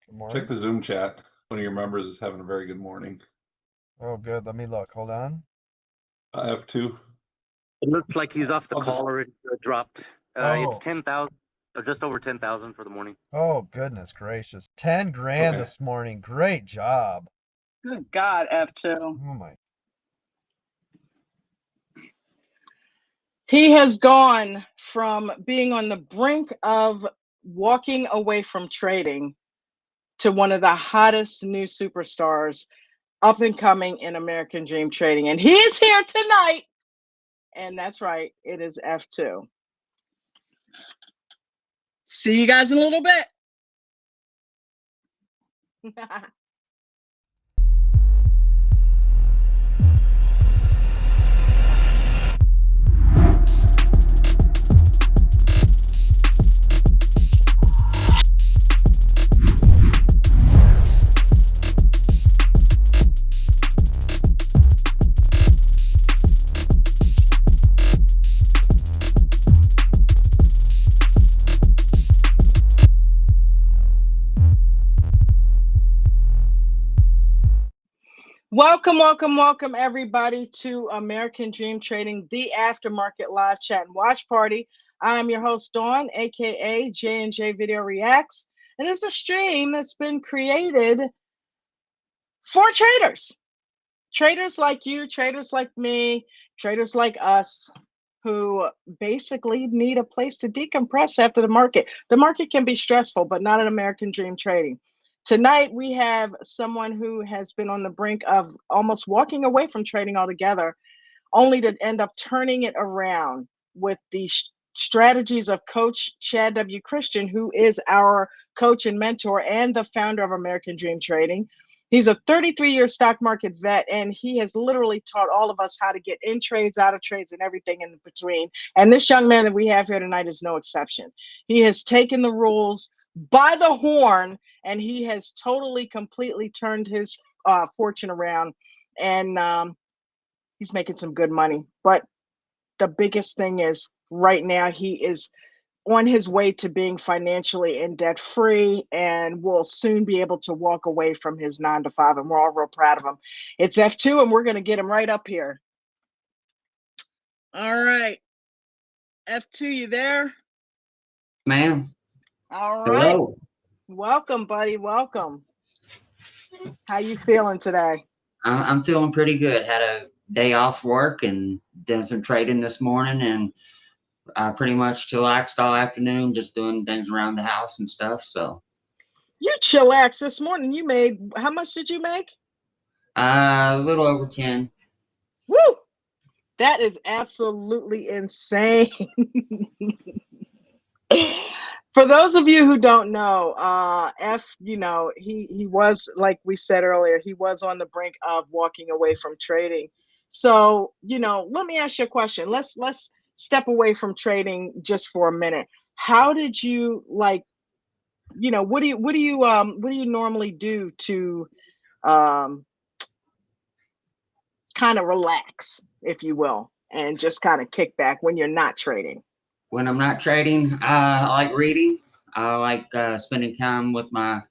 Good Check morning. the Zoom chat. One of your members is having a very good morning. Oh, good. Let me look. Hold on. I have two. It looks like he's off the I'll call just, already. Dropped. It's Oh, 10,000 or just over 10,000 for the morning. oh, goodness gracious. 10 grand okay. this morning. Great job. Good God, F2. Oh my. He has gone from being on the brink of walking away from trading to one of the hottest new superstars up and coming in American Dream Trading. And he is here tonight. And that's right, it is F2. See you guys in a little bit. Welcome, everybody, to American Dream Trading, the Aftermarket live chat and watch party. I'm your host, Dawn, aka J&J Video Reacts, and it's a stream that's been created for traders like you, traders like me, traders like us, who basically need a place to decompress after the market. The market can be stressful, but not in American Dream Trading. Tonight, we have someone who has been on the brink of almost walking away from trading altogether, only to end up turning it around with the strategies of Coach Chad W. Christian, who is our coach and mentor and the founder of American Dream Trading. He's a 33-year stock market vet, and he has literally taught all of us how to get in trades, out of trades, and everything in between. And this young man that we have here tonight is no exception. He has taken the rules by the horn, and he has totally, completely turned his fortune around. And he's making some good money. But the biggest thing is right now he is on his way to being financially and debt free and will soon be able to walk away from his 9 to 5. And we're all real proud of him. It's F2, and we're going to get him right up here. All right. F2, you there? Ma'am. All right. Hello. Welcome, buddy. Welcome. How you feeling today? I'm feeling pretty good. Had a day off work and done some trading this morning, and I pretty much chillaxed all afternoon, just doing things around the house and stuff. So You chillaxed this morning. You made, how much did you make? a little over 10. Woo! That is absolutely insane. For those of you who don't know, F, he was, like we said earlier, he was on the brink of walking away from trading. So, let me ask you a question. Let's step away from trading just for a minute. How did you what do you normally do to um, kind of relax, if you will, and just kind of kick back when you're not trading? When I'm not trading, I like reading. I like spending time with my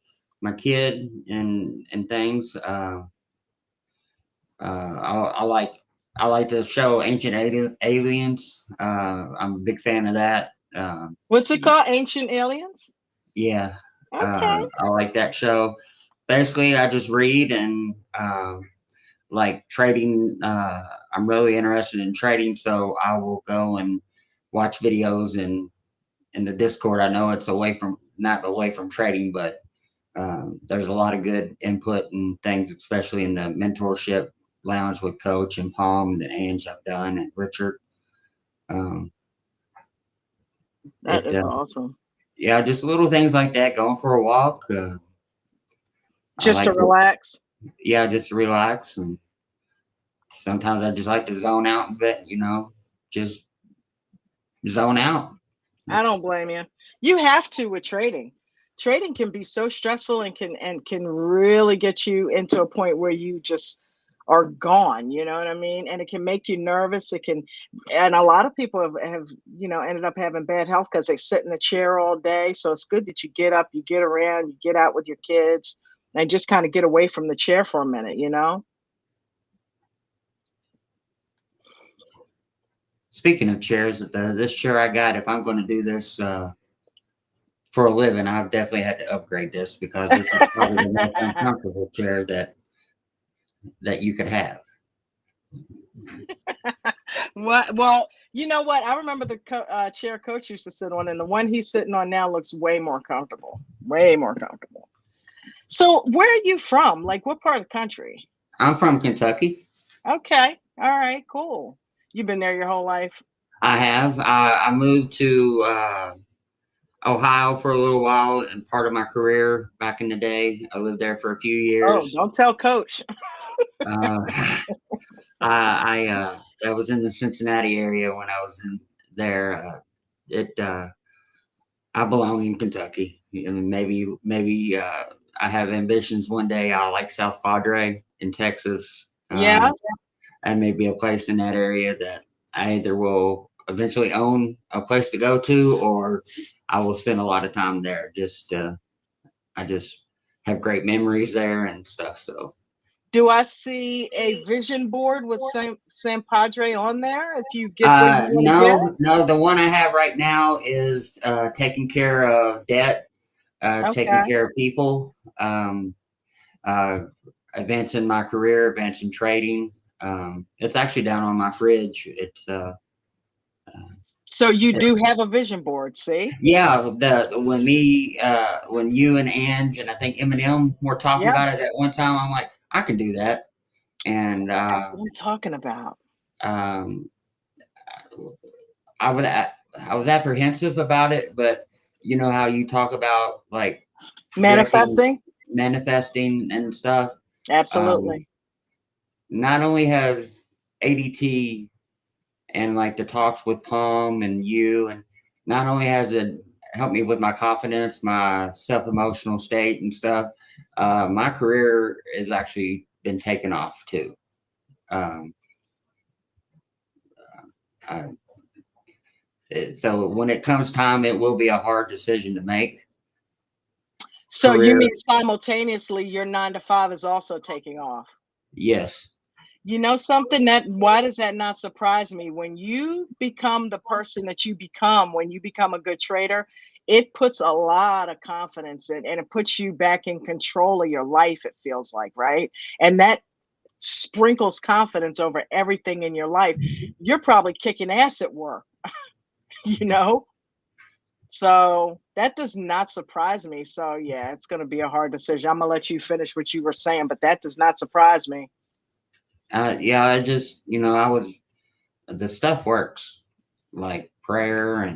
kid and things. I like the show Ancient Aliens. I'm a big fan of that. What's it called? Ancient Aliens? Yeah, Okay. I like that show. Basically, I just read and like trading. I'm really interested in trading, so I will go and watch videos and in the Discord. I know it's not away from trading, but there's a lot of good input and things, especially in the mentorship lounge with Coach and Palm and Ange I've done and Richard. Um, That it is awesome. Yeah, just little things like that. Going for a walk. I Just to like to, relax. yeah, just relax, and sometimes I just like to zone out a bit. Just zone out. I It's, don't blame you. You have to with trading. Trading can be so stressful and can really get you into a point where you just are gone, you know what I mean? And it can make you nervous. It can, and a lot of people have ended up having bad health because they sit in the chair all day. So it's good that you get up, you get around, you get out with your kids, and just kind of get away from the chair for a minute, you know? Speaking of chairs, this chair I got, if I'm going to do this for a living, I've definitely had to upgrade this because this is probably the most uncomfortable chair that you could have. Well, you know what? I remember the chair coach used to sit on, and the one he's sitting on now looks way more comfortable. Way more comfortable. So, where are you from? Like, what part of the country? I'm from Kentucky. Okay. All right. Cool. You've been there your whole life? I have. I moved to Ohio for a little while and part of my career back in the day. I lived there for a few Oh, years. don't tell Coach. Uh, I was in the Cincinnati area when I was in there. I belong in Kentucky. I mean, maybe I have ambitions one day. I like South Padre in Texas. Yeah. And maybe a place in that area that I either will eventually own a place to go to, or I will spend a lot of time there. I just have great memories there and stuff. So, Do I see a vision board with San Padre on there? If you get where you want to no. The one I have right now is taking care of debt, taking Okay. care of people, advancing my career, advancing trading. It's actually down on my fridge. It's So you do have a vision board, see? yeah. When you and Ange and I think Eminem were talking Yeah. about it at one time, I'm like, I can do that. And That's what I'm talking about. um, I was apprehensive about it, but you know how you talk about like Manifesting? manifesting and stuff. Absolutely. Not only has ADT and like the talks with Palm and you, and not only has it helped me with my confidence, my self-emotional state and stuff, my career has actually been taken off too. So when it comes time, it will be a hard decision to make. So you Career, mean simultaneously your 9 to 5 is also taking off? yes. You know something, why does that not surprise me? When you become the person that you become, when you become a good trader, it puts a lot of confidence in, and it puts you back in control of your life, it feels like, right? And that sprinkles confidence over everything in your life. You're probably kicking ass at work, you know? So that does not surprise me. So yeah, it's going to be a hard decision. I'm going to let you finish what you were saying, but that does not surprise me. Yeah, the stuff works, like prayer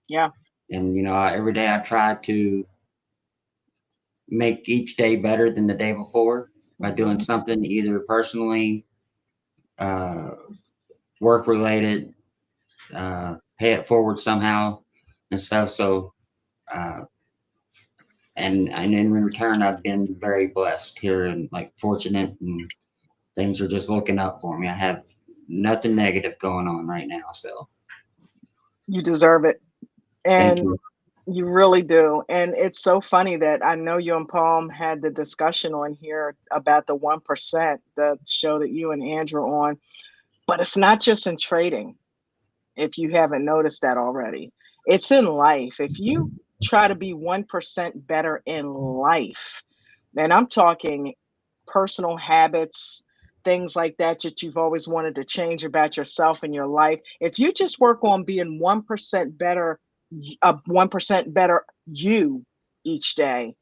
Yeah. and every day I try to make each day better than the day before by doing something either personally, uh, work related, pay it forward somehow and stuff. So, and in return, I've been very blessed here and like fortunate, and things are just looking up for me. I have nothing negative going on right now. So You deserve it. thank And you. you really do. And it's so funny that I know you and Palm had the discussion on here about the 1%, the show that you and Andrew on, but it's not just in trading. If you haven't noticed that already, it's in life. If you try to be 1% better in life, and I'm talking personal habits, things like that that you've always wanted to change about yourself and your life. If you just work on being 1% better, 1% better you each day,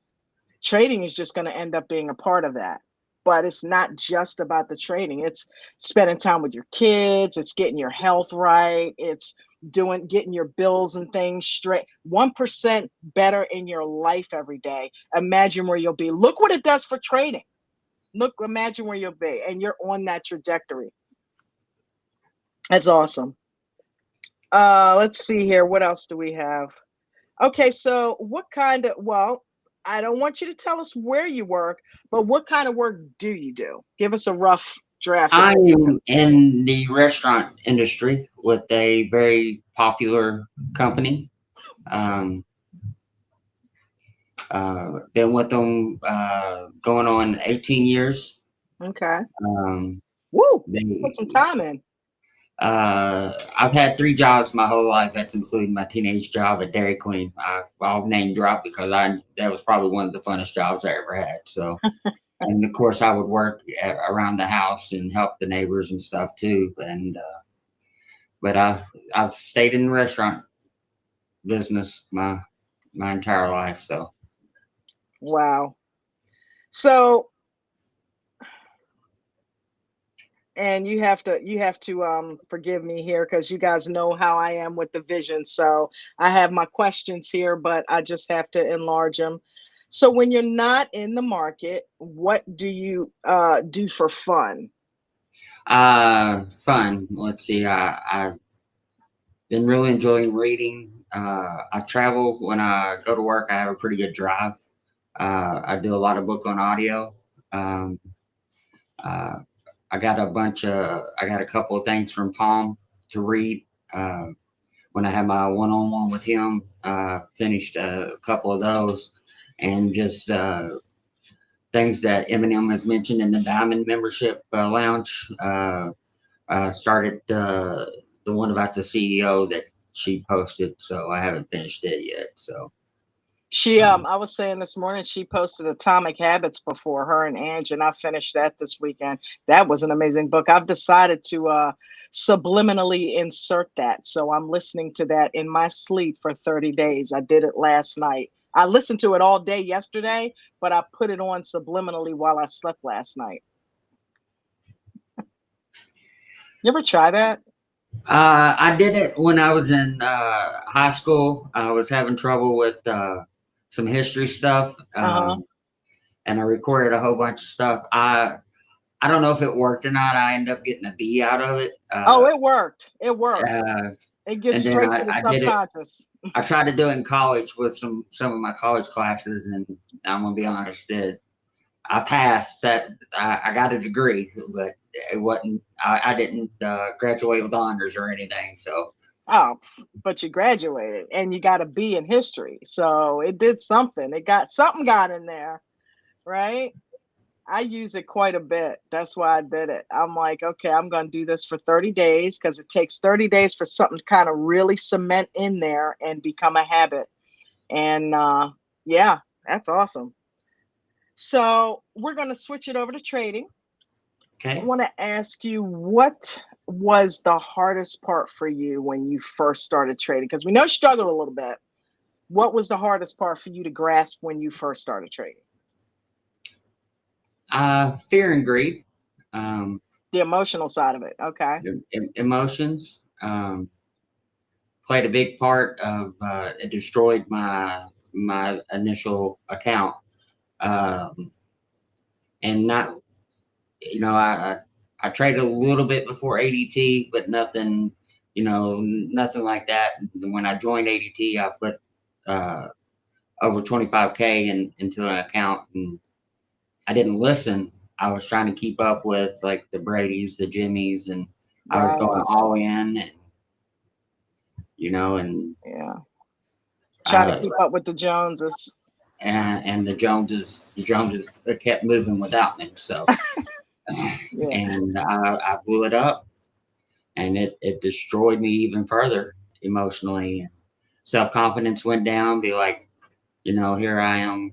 trading is just going to end up being a part of that. But it's not just about the trading. It's spending time with your kids. It's getting your health right. It's getting your bills and things straight. 1% better in your life every day. Imagine where you'll be. Look what it does for trading. Imagine where you'll be, and you're on that trajectory. That's awesome. Let's see here. What else do we have? Okay, so I don't want you to tell us where you work, but what kind of work do you do? Give us a rough draft? I am in the restaurant industry with a very popular company. Been with them going on 18 years. Okay. Um, Woo! they, Put some time in. I've had 3 jobs my whole life. That's including my teenage job at Dairy Queen. I'll name drop because that was probably one of the funnest jobs I ever had. So, and of course, I would work around the house and help the neighbors and stuff too. And but I've stayed in the restaurant business my entire life. So. Wow. So, and you have to forgive me here because you guys know how I am with the vision. So I have my questions here, but I just have to enlarge them. So when you're not in the market, what do you do for fun? Fun. Let's see. I've been really enjoying reading. I travel when I go to work. I have a pretty good drive. I do a lot of book on audio. Um, uh, I got a couple of things from Palm to read. When I had my one-on-one with him, finished a couple of those, and just things that Eminem has mentioned in the Diamond membership lounge. Started the one about the CEO that she posted, so I haven't finished it yet. So She I was saying this morning she posted Atomic Habits before, her and Ange, and I finished that this weekend. That was an amazing book. I've decided to subliminally insert that. So I'm listening to that in my sleep for 30 days. I did it last night. I listened to it all day yesterday, but I put it on subliminally while I slept last night. You ever try that? I did it when I was in high school. I was having trouble with some history stuff, and I recorded a whole bunch of stuff. I don't know if it worked or not. I ended up getting a B out of it. Oh, it worked. It worked. It gets and then straight to the I did it. subconscious. I tried to do it in college with some of my college classes, and I'm gonna be honest, I passed that. I got a degree, but it wasn't. I didn't graduate with honors or anything. So. Oh, but you graduated and you got a B in history. So it did something. Something got in there, right? I use it quite a bit. That's why I did it. I'm like, okay, I'm going to do this for 30 days because it takes 30 days for something to kind of really cement in there and become a habit. And yeah, that's awesome. So we're going to switch it over to trading. Okay. I want to ask you, what was the hardest part for you when you first started trading? Because we know you struggled a little bit. What was the hardest part for you to grasp when you first started trading? Fear and greed. The emotional side of it. Okay. Emotions played a big part of it destroyed my initial account. And not, I traded a little bit before ADT, but nothing, nothing like that. When I joined ADT, I put over 25K into an account, and I didn't listen. I was trying to keep up with like the Brady's, the Jimmys, and I was going all in, and yeah, trying to keep up with the Joneses. And the Joneses kept moving without me. So, Yeah. And I blew it up, and it destroyed me even further emotionally. Self-confidence went down. Be like, here I am.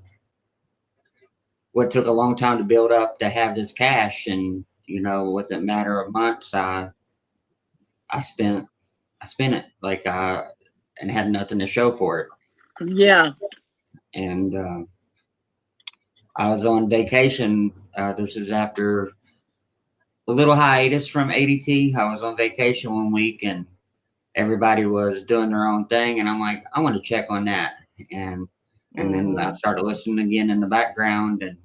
What took a long time to build up to have this cash, and with a matter of months, I spent it like and had nothing to show for it. Yeah. And I was on vacation. This is after a little hiatus from ADT. I was on vacation one week, and everybody was doing their own thing, and I'm like, I want to check on that. And then I started listening again in the background, and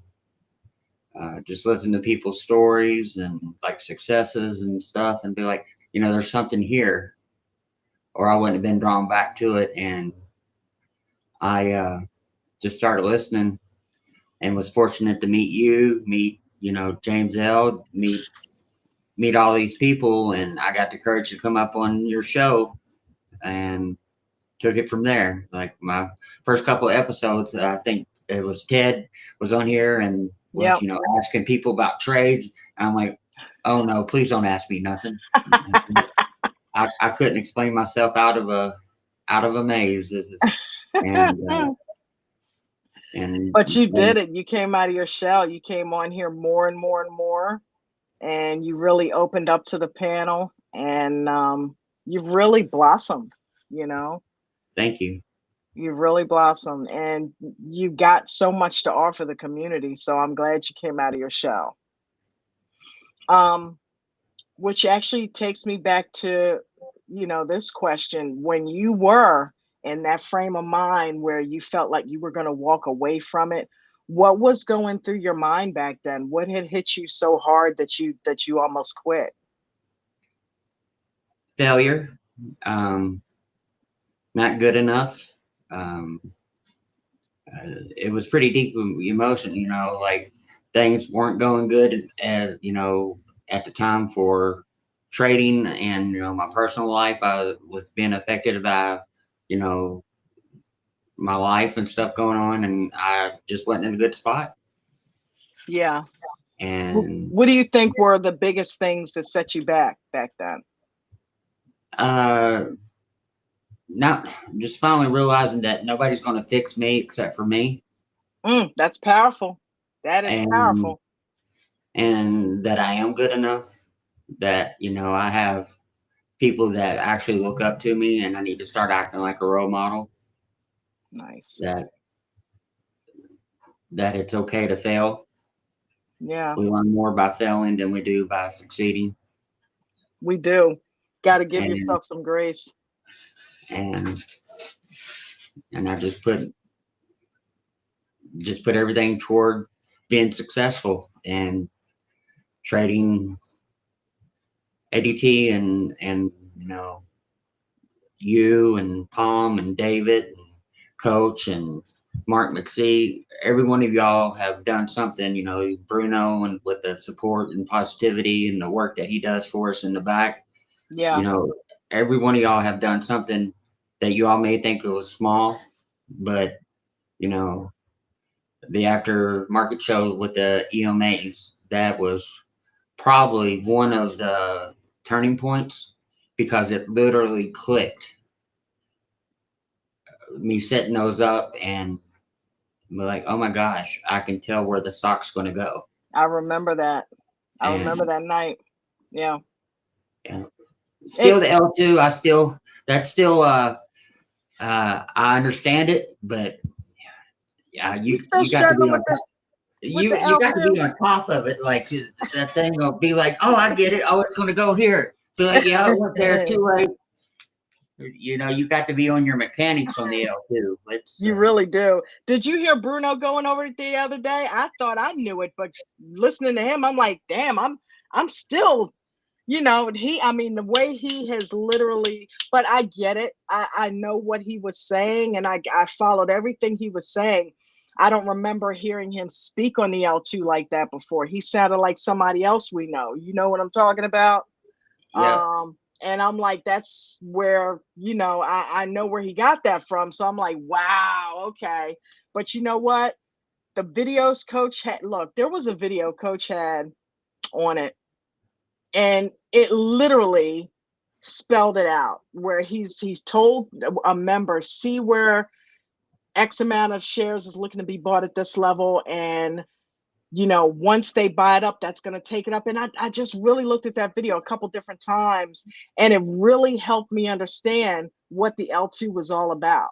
just listen to people's stories and like successes and stuff, and be like, there's something here, or I wouldn't have been drawn back to it. And I just started listening, and was fortunate to meet you, James L, meet meet all these people, and I got the courage to come up on your show and took it from there. Like my first couple of episodes, I think it was Ted was on here and was, Yep. asking people about trades. And I'm like, oh no, please don't ask me nothing. I couldn't explain myself out of a maze. And But you did it. You came out of your shell. You came on here more and more and more, and you really opened up to the panel, and you've really blossomed, Thank you. You've really blossomed, and you got so much to offer the community. So I'm glad you came out of your shell. Which actually takes me back to, this question. When you were in that frame of mind where you felt like you were going to walk away from it, what was going through your mind back then? What had hit you so hard that you almost quit? Failure. Not good enough. It was pretty deep emotion, like things weren't going good at the time for trading, and my personal life. I was being affected by my life and stuff going on, and I just wasn't in a good spot. Yeah. And what do you think were the biggest things that set you back then? not just finally realizing that nobody's going to fix me except for me. That's powerful. That is powerful. And that I am good enough, that I have people that actually look up to me, and I need to start acting like a role model. Nice. That it's okay to fail. Yeah. We learn more by failing than we do by succeeding. We do. Got to give yourself some grace. And I just put everything toward being successful and trading ADT and you and Palm and David and Coach and Mark McSee. Every one of y'all have done something, Bruno, and with the support and positivity and the work that he does for us in the back. Yeah. Every one of y'all have done something that you all may think it was small, but the aftermarket show with the EMAs, that was probably one of the turning points, because it literally clicked. Me setting those up and be like, oh my gosh, I can tell where the stock's going to go. I remember that. I remember that night. Yeah. Yeah. Still the L2, I understand it, but yeah, you got to be on top. You got to be on top of it. Like that thing will be like, oh, I get it. Oh, it's going to go here. Be like, yeah, it went there too late. You got to be on your mechanics on the L2. You really do. Did you hear Bruno going over it the other day? I thought I knew it, but listening to him, I'm like, damn, I'm still, the way he has literally, but I get it. I know what he was saying, and I followed everything he was saying. I don't remember hearing him speak on the L2 like that before. He sounded like somebody else we know. You know what I'm talking about? Yeah. And I'm like, that's where, I know where he got that from. So I'm like, wow, okay. But you know what? The videos Coach had, there was a video Coach had on it, and it literally spelled it out, where he's told a member, see where X amount of shares is looking to be bought at this level, and once they buy it up, that's going to take it up. And I just really looked at that video a couple different times, and it really helped me understand what the L2 was all about.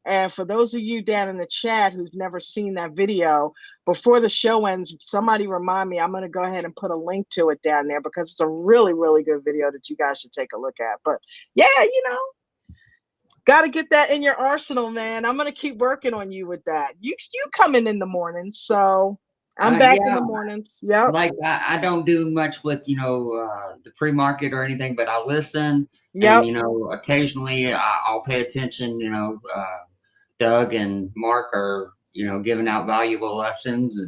And for those of you down in the chat who've never seen that video, before the show ends, somebody remind me. I'm going to go ahead and put a link to it down there, because it's a really, really good video that you guys should take a look at. But yeah, got to get that in your arsenal, man. I'm going to keep working on you with that. You coming in the morning, so I'm back in the mornings. Yep. Like I don't do much with the pre-market or anything, but I listen. Yep. And occasionally I'll pay attention. Doug and Mark are giving out valuable lessons,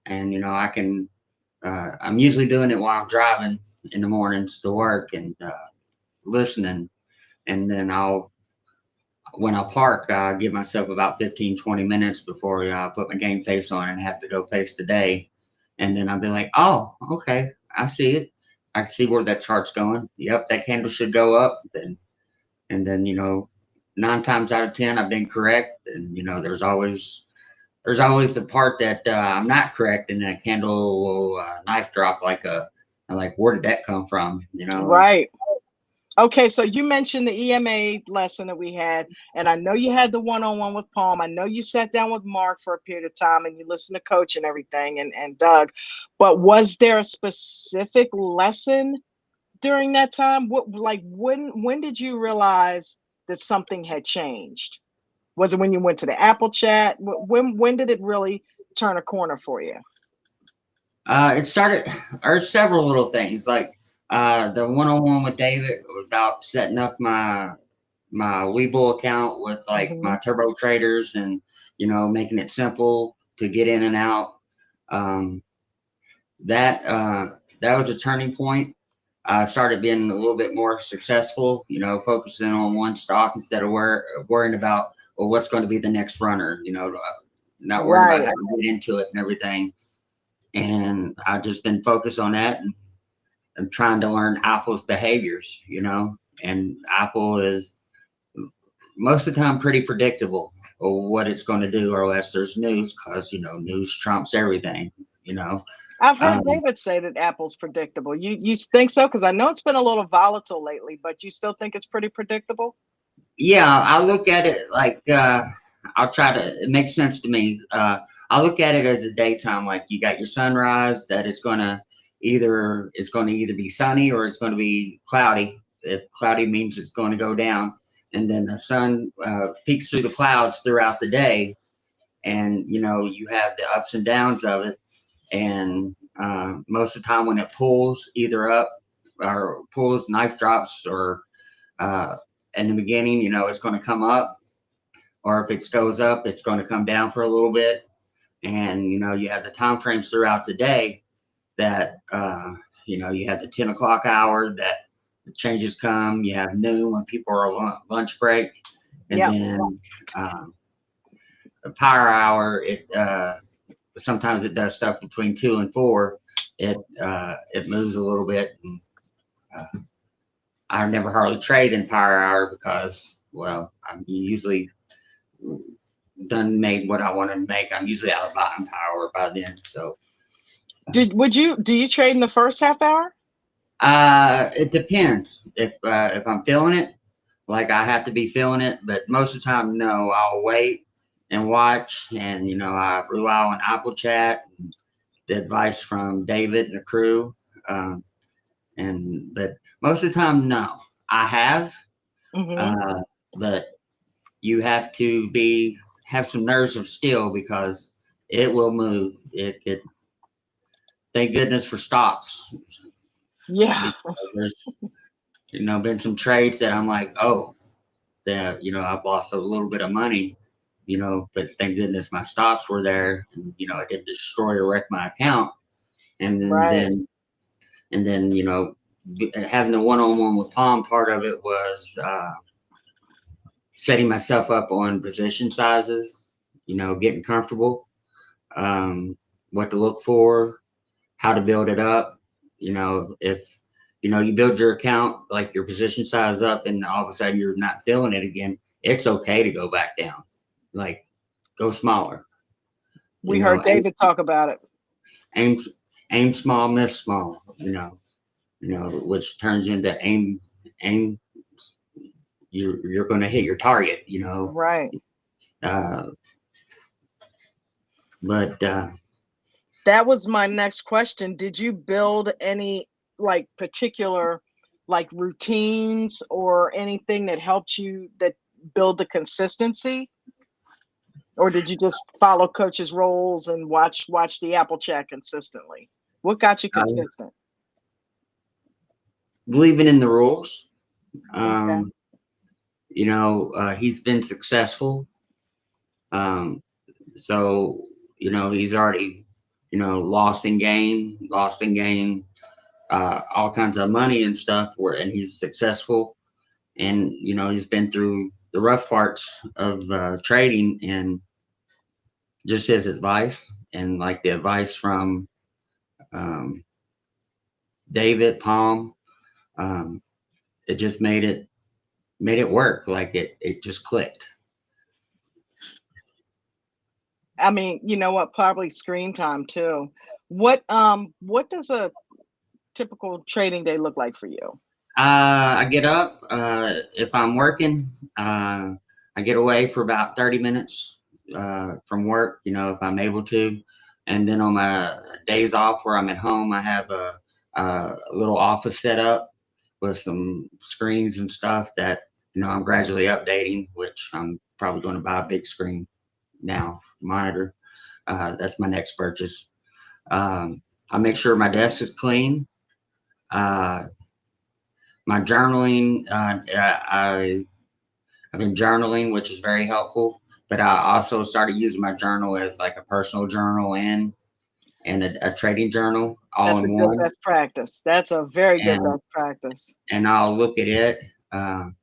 and I can I'm usually doing it while I'm driving in the mornings to work and listening. And then when I park, I give myself about 15, 20 minutes before I put my game face on and have to go face the day. And then I'll be like, oh, okay, I see it. I see where that chart's going. Yep, that candle should go up. And then, 9 times out of 10, I've been correct. And, there's always the part that I'm not correct. And that candle will knife drop I'm like, where did that come from? Right. Okay, so you mentioned the EMA lesson that we had, and I know you had the one-on-one with Palm. I know you sat down with Mark for a period of time and you listened to Coach and everything and Doug, but was there a specific lesson during that time? When did you realize that something had changed? Was it when you went to the Apple chat? When did it really turn a corner for you? It started, or several little things like the one-on-one with David about setting up my Webull account with like my turbo traders and making it simple to get in and out. That was a turning point. I started being a little bit more successful, focusing on one stock instead of worrying about, well, what's going to be the next runner, not worrying about how to get into it and everything. And I've just been focused on that and trying to learn Apple's behaviors, and Apple is most of the time pretty predictable of what it's going to do, or unless there's news, because, news trumps everything, I've heard David say that Apple's predictable. You think so? Because I know it's been a little volatile lately, but you still think it's pretty predictable? Yeah, I look at it like I'll try to. It makes sense to me. I look at it as a daytime. Like you got your sunrise that it's going to either be sunny or it's going to be cloudy. If cloudy means it's going to go down, and then the sun peeks through the clouds throughout the day, and you have the ups and downs of it. And most of the time when it pulls either up or pulls knife drops or in the beginning, it's going to come up, or if it goes up, it's going to come down for a little bit. And, you have the time frames throughout the day that, you have the 10 o'clock hour that the changes come. You have noon when people are on lunch break. And then the power hour, sometimes it does stuff between 2 and 4. It moves a little bit. And, I never hardly trade in power hour because, well, I'm usually done made what I wanted to make. I'm usually out of bottom power by then. So, do you trade in the first half hour? It depends. If I'm feeling it, like I have to be feeling it, but most of the time, no, I'll wait and watch. And, I rely on Apple Chat and the advice from David and the crew. But most of the time, no, I have, but you have to have some nerves of steel because it will move. Thank goodness for stocks. Yeah. There's, been some trades that I'm like, oh, that, I've lost a little bit of money, but thank goodness my stocks were there and, it didn't destroy or wreck my account. And then, having the one-on-one with Palm, part of it was setting myself up on position sizes, getting comfortable, what to look for, how to build it up. If you build your account, like your position size up and all of a sudden you're not feeling it again, it's okay to go back down, like go smaller. We heard David talk about it. Aim small, miss small, which turns into aim, you're going to hit your target, Right. But that was my next question. Did you build any particular routines or anything that helped you that build the consistency? Or did you just follow Coach's roles and watch the Apple Chat consistently? What got you consistent? Believing in the rules. Okay. He's been successful. So, he's already lost and gain, all kinds of money and stuff. And he's successful, and he's been through the rough parts of trading, and just his advice and like the advice from David Palm, it just made it work. Like it just clicked. I mean, you know what? Probably screen time too. What does a typical trading day look like for you? I get up. If I'm working, I get away for about 30 minutes from work, if I'm able to. And then on my days off where I'm at home, I have a little office set up with some screens and stuff that, I'm gradually updating, which I'm probably going to buy a big screen now, monitor. That's my next purchase. I make sure my desk is clean. My journaling, I've been journaling, which is very helpful. But I also started using my journal as like a personal journal and a trading journal all That's a in good one. best practice. That's a very good best practice. And I'll look at it. I'll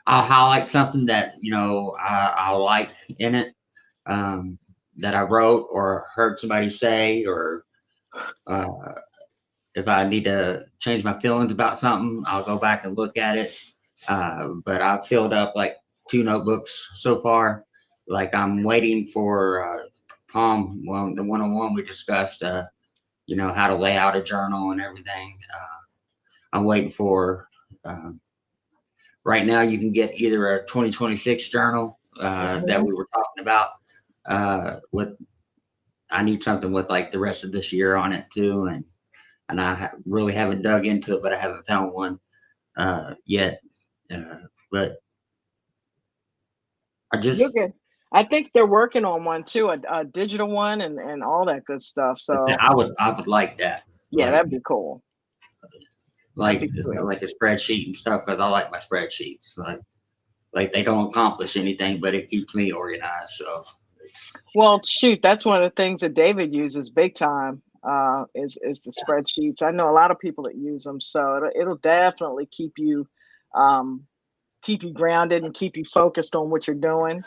highlight something that I like in it, that I wrote or heard somebody say, or if I need to change my feelings about something, I'll go back and look at it. But I've filled up like 2 notebooks so far. Like I'm waiting for Palm, the one-on-one we discussed, how to lay out a journal and everything. I'm waiting for, right now you can get either a 2026 journal that we were talking about I need something with like the rest of this year on it too. And I really haven't dug into it, but I haven't found one yet. But You're good. I think they're working on one too, a digital one and all that good stuff. So I would like that. Yeah, that'd be cool. Like a spreadsheet and stuff, because I like my spreadsheets. Like they don't accomplish anything, but it keeps me organized. So well, shoot, that's one of the things that David uses big time. Is the spreadsheets. I know a lot of people that use them, so it'll definitely keep you grounded and keep you focused on what you're doing.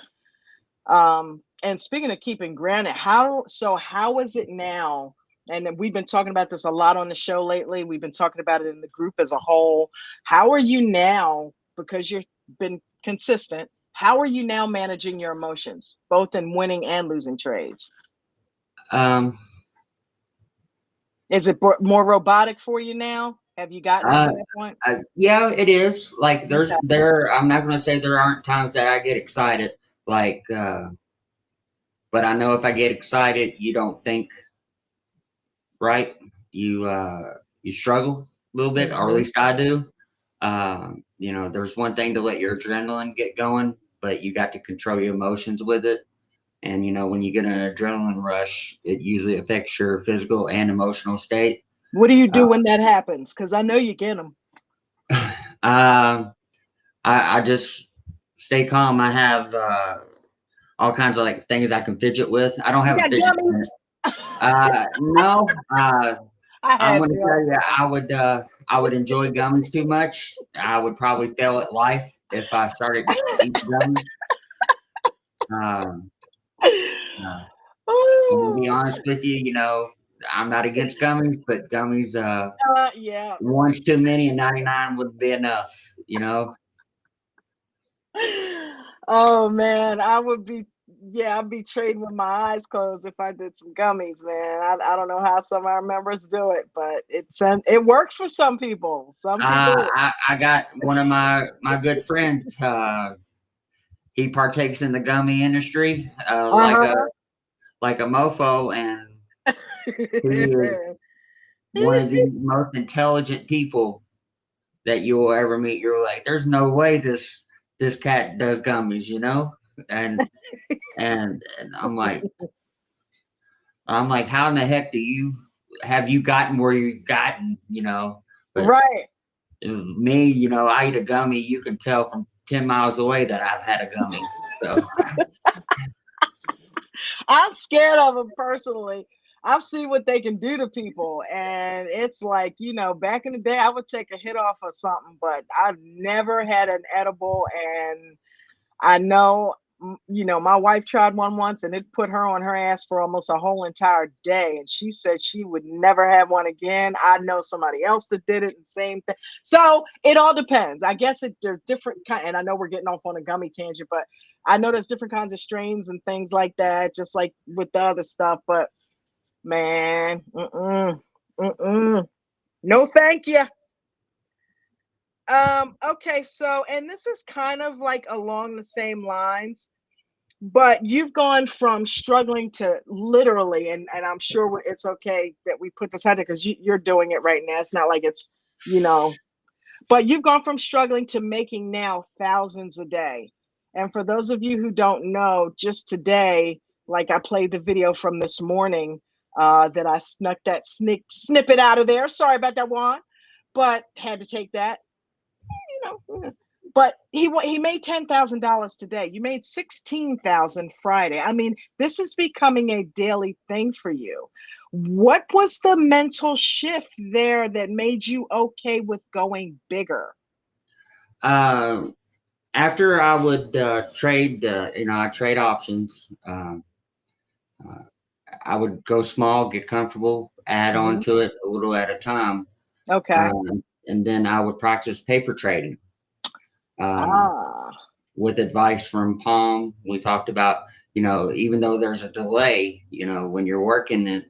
And speaking of keeping grounded, how is it now? And we've been talking about this a lot on the show lately. We've been talking about it in the group as a whole. How are you now? Because you've been consistent. How are you now managing your emotions, both in winning and losing trades? Is it more robotic for you now? Have you gotten to that point? Yeah, it is. Like I'm not going to say there aren't times that I get excited. Like, but I know if I get excited, you don't think right. You struggle a little bit, or at least I do. There's one thing to let your adrenaline get going, but you got to control your emotions with it. And, when you get an adrenaline rush, it usually affects your physical and emotional state. What do you do when that happens? Because I know you get them. I just stay calm. I have all kinds of like things I can fidget with. I don't have a fidget spinner. No. I'm going to tell you, I would enjoy gummies too much. I would probably fail at life if I started eating gummies. To be honest with you, I'm not against gummies, but gummies, one's too many and 99 would be enough, Oh man, I'd be trading with my eyes closed if I did some gummies, man. I don't know how some of our members do it, but it works for some people. I got one of my good friends. He partakes in the gummy industry, like a mofo, and he is one of the most intelligent people that you will ever meet. You're like, there's no way this cat does gummies, and I'm like, how in the heck have you gotten where you've gotten, But right. Me, I eat a gummy, you can tell from 10 miles away that I've had a gummy. So I'm scared of them personally. I've seen what they can do to people, and it's like, you know, back in the day, I would take a hit off of something, but I've never had an edible, and I know, you know, my wife tried one once, and it put her on her ass for almost a whole entire day, and she said she would never have one again. I know somebody else that did it, and same thing. So it all depends. I guess there's different kind, and I know we're getting off on a gummy tangent, but I know there's different kinds of strains and things like that, just like with the other stuff. But man, no, thank you. Okay, so, and this is kind of like along the same lines, but you've gone from struggling to literally, and I'm sure it's okay that we put this out there because you're doing it right now. It's not like it's, you know, but you've gone from struggling to making now thousands a day. And for those of you who don't know, just today, like I played the video from this morning, that I snuck that snippet out of there. Sorry about that, Juan, but had to take that. You know, but he made $10,000 today. You made 16,000 Friday. I mean, this is becoming a daily thing for you. What was the mental shift there that made you okay with going bigger? After I would trade, I trade options. I would go small, get comfortable, add on to it a little at a time. Okay. And then I would practice paper trading. With advice from Palm, we talked about, you know, even though there's a delay, you know, when you're working it,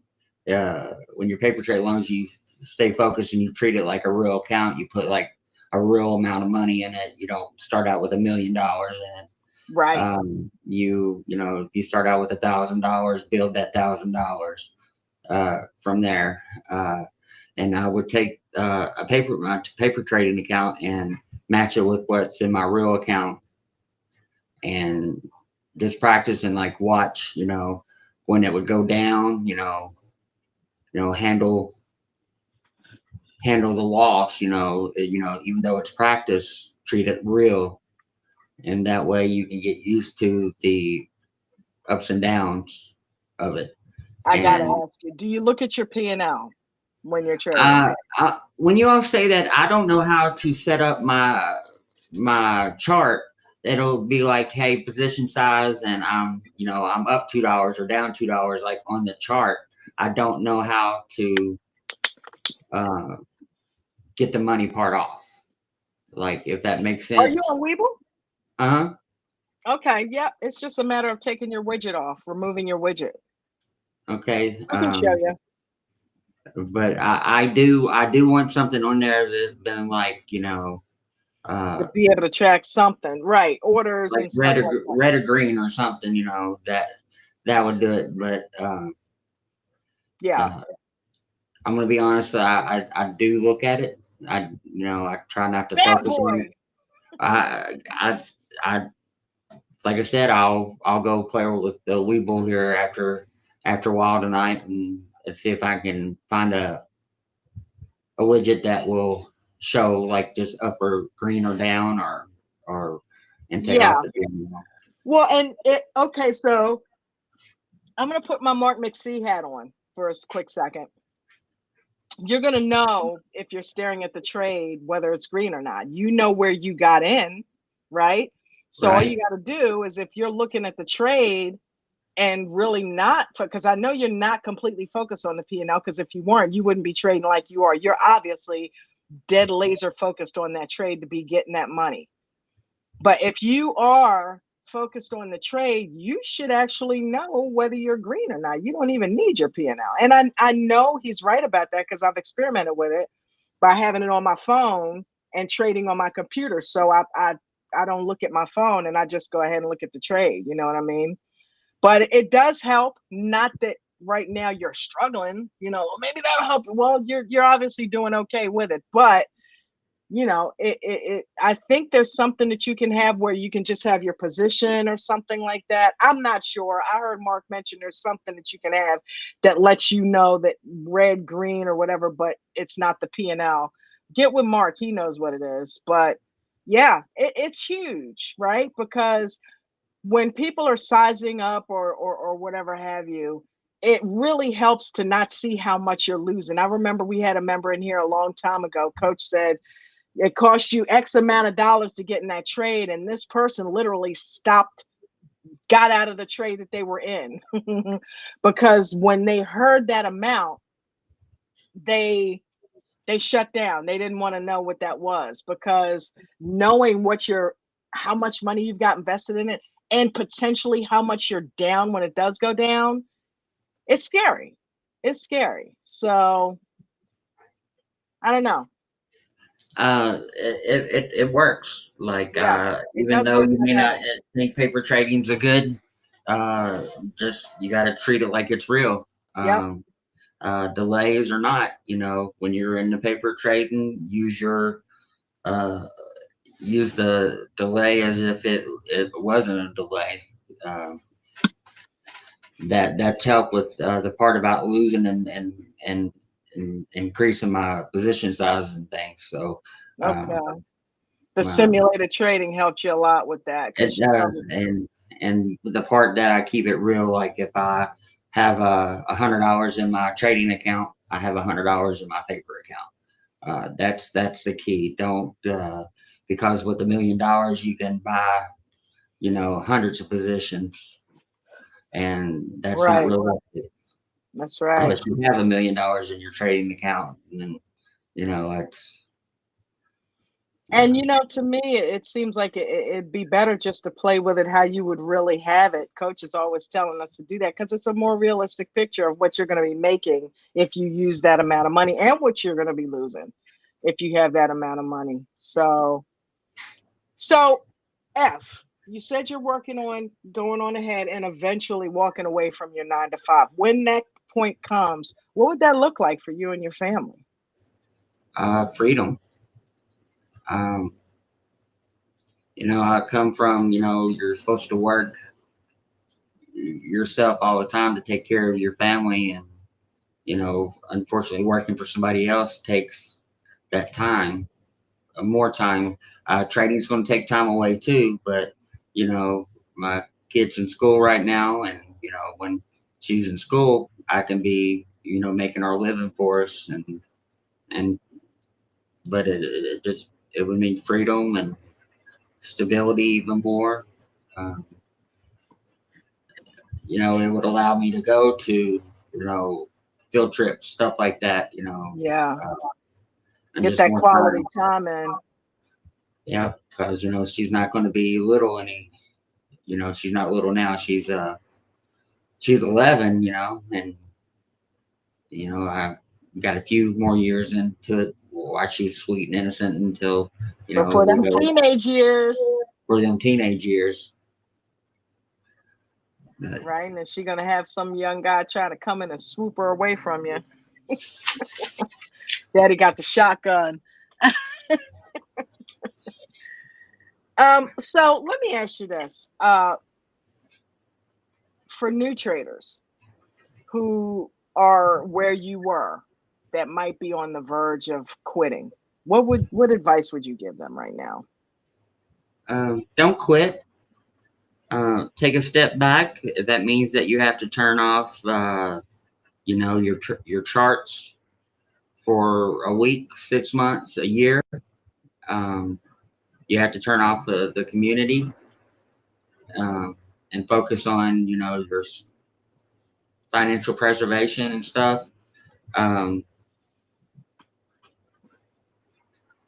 when you're paper trade, as long as you stay focused and you treat it like a real account, you put like a real amount of money in it. You don't start out with $1 million in it. Right. You know, if you start out with $1,000, build that $1,000 from there. And I would take my paper trading account and match it with what's in my real account, and just practice and like watch, you know, when it would go down, handle the loss, even though it's practice, treat it real. And that way you can get used to the ups and downs of it. I gotta ask you, do you look at your P&L when you're trading? When you all say that, I don't know how to set up my chart. It'll be like, hey, position size, and I'm up $2 or down $2, like on the chart. I don't know how to get the money part off, like, if that makes sense. Are you on Weeble? Okay, yeah, it's just a matter of taking your widget off, removing your widget. Okay. I can show you. But I do want something on there that's been like, to be able to track something, right? Orders like and stuff red or green or something, that would do it. But yeah, I'm gonna be honest. I do look at it. I try not to focus on it. I like I said, I'll go play with the Weeble here after a while tonight and see if I can find a widget that will show like just up or green or down or and take off the Well, and okay, so I'm gonna put my Mark McSee hat on for a quick second. You're gonna know if you're staring at the trade whether it's green or not. You know where you got in, right? So all you got to do is, if you're looking at the trade and really not, because I know you're not completely focused on the P&L, because if you weren't, you wouldn't be trading like you are. You're obviously dead laser focused on that trade to be getting that money. But if you are focused on the trade, you should actually know whether you're green or not. You don't even need your P&L. And I know he's right about that, because I've experimented with it by having it on my phone and trading on my computer. So I don't look at my phone, and I just go ahead and look at the trade. You know what I mean? But it does help. Not that right now you're struggling, maybe that'll help. Well, you're obviously doing okay with it, but I think there's something that you can have where you can just have your position or something like that. I'm not sure. I heard Mark mention there's something that you can have that lets you know that red, green, or whatever, but it's not the P&L. Get with Mark. He knows what it is. But yeah, it's huge, right? Because when people are sizing up or whatever have you, it really helps to not see how much you're losing. I remember we had a member in here a long time ago. Coach said it cost you X amount of dollars to get in that trade, and this person literally got out of the trade that they were in because when they heard that amount, they shut down. They didn't want to know what that was, because knowing how much money you've got invested in it and potentially how much you're down when it does go down, it's scary. It's scary. So I don't know. It works. Like, Yeah, it even does though work you for may not them. think paper trading's a good, just you got to treat it like it's real. Yep. Delays or not, when you're in the paper trading, use the delay as if it wasn't a delay. That's helped with the part about losing and increasing my position sizes and things. So Okay. The uh, simulated trading helped you a lot with that, it because you does, covered. and the part that I keep it real, like if I have $100 in my trading account, I have $100 in my paper account. That's the key. Don't because with $1 million you can buy hundreds of positions, and that's not Right. realistic That's right. unless you have $1 million in your trading account. And then that's And to me, it seems like it'd be better just to play with it how you would really have it. Coach is always telling us to do that because it's a more realistic picture of what you're going to be making if you use that amount of money, and what you're going to be losing if you have that amount of money. So F, you said you're working on going on ahead and eventually walking away from your 9 to 5. When that point comes, what would that look like for you and your family? freedom. I come from, you're supposed to work yourself all the time to take care of your family. And, unfortunately, working for somebody else takes that time, more time. Trading's going to take time away too. But, my kid's in school right now. And, when she's in school, I can be, making our living for us. But it would mean freedom and stability even more. Um, it would allow me to go to, field trips, stuff like that, Yeah, uh, and get just that more quality time. time in. Yeah, because she's not going to be little she's not little now. She's 11, and I got a few more years into it while she's sweet and innocent until Before we them go teenage years, for them teenage years. right? And is she gonna have some young guy trying to come in and swoop her away from you? Daddy got the shotgun. So let me ask you this: for new traders who are where you were, that might be on the verge of quitting, what advice would you give them right now? Don't quit. Take a step back. That means that you have to turn off, your charts for a week, 6 months, a year. You have to turn off the community, and focus on, your financial preservation and stuff.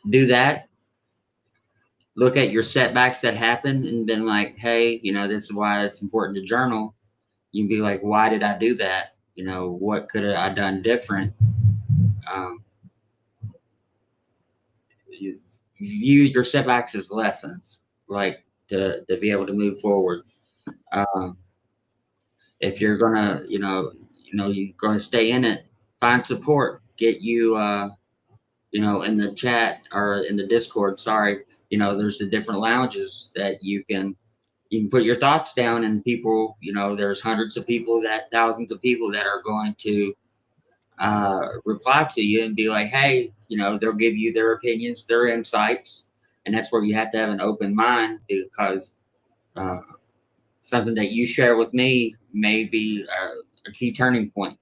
Do that. Look at your setbacks that happened and been like, hey, this is why it's important to journal. You can be like, why did I do that? What could I done different? You view your setbacks as lessons, like to be able to move forward. If you're gonna, you're gonna stay in it, find support. Get you, in the chat or in the Discord. Sorry, there's the different lounges that you can put your thoughts down, and people, there's hundreds of people, thousands of people that are going to reply to you and be like, hey, they'll give you their opinions, their insights. And that's where you have to have an open mind, because something that you share with me may be a key turning point.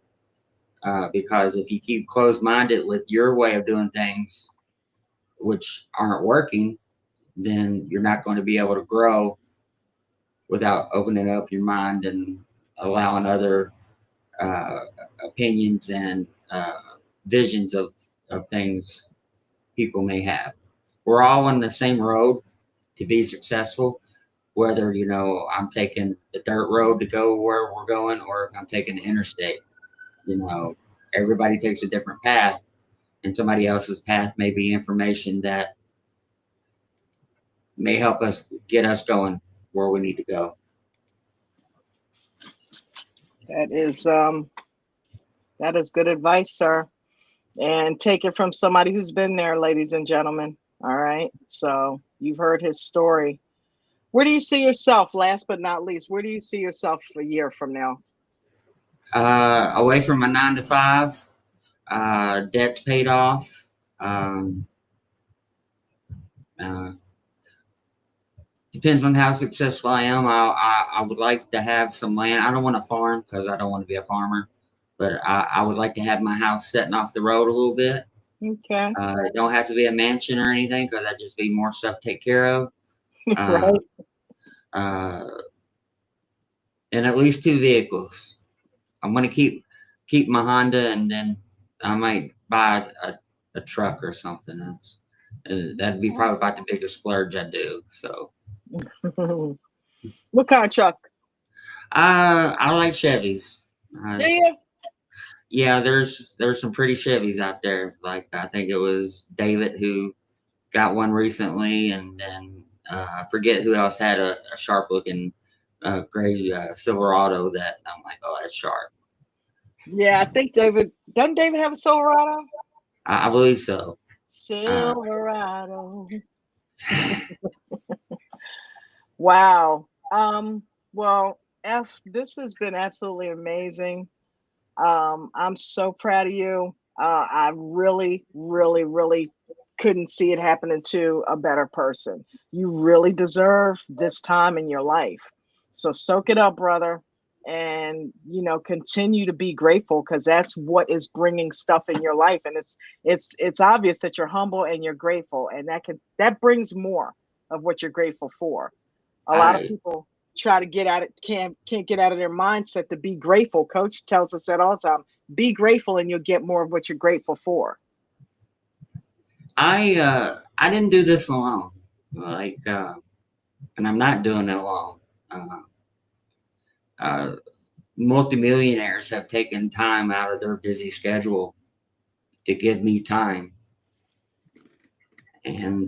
Because if you keep closed-minded with your way of doing things, which aren't working, then you're not going to be able to grow without opening up your mind and allowing other opinions and visions of things people may have. We're all on the same road to be successful, whether, you know, I'm taking the dirt road to go where we're going, or if I'm taking the interstate. You know, everybody takes a different path, and somebody else's path may be information that may help us get us going where we need to go. That is good advice, sir. And take it from somebody who's been there, ladies and gentlemen. All right. So you've heard his story. Where do you see yourself, last but not least? Where do you see yourself a year from now? Away from my 9 to 5, debts paid off. Depends on how successful I am. I would like to have some land. I don't want to farm because I don't want to be a farmer, but I would like to have my house setting off the road a little bit. Okay. It don't have to be a mansion or anything, because that'd just be more stuff to take care of. Right. And at least 2 vehicles. I'm gonna keep my Honda, and then I might buy a truck or something else. That'd be probably about the biggest splurge I do. So, What kind of truck? I like Chevys. Do you? Yeah, there's some pretty Chevys out there. Like, I think it was David who got one recently, and then I forget who else had a sharp looking gray Silverado that I'm like, oh, that's sharp. Yeah, I think David. Doesn't David have a Silverado? I believe so. Silverado. Wow. Well, this has been absolutely amazing. I'm so proud of you. I really, really, really couldn't see it happening to a better person. You really deserve this time in your life. So soak it up, brother, and continue to be grateful, because that's what is bringing stuff in your life. And it's obvious that you're humble and you're grateful, and that brings more of what you're grateful for. A lot of people try to get out it, can't get out of their mindset to be grateful. Coach tells us that all the time. Be grateful and you'll get more of what you're grateful for. I didn't do this alone. Like, and I'm not doing it alone. Multimillionaires have taken time out of their busy schedule to give me time. And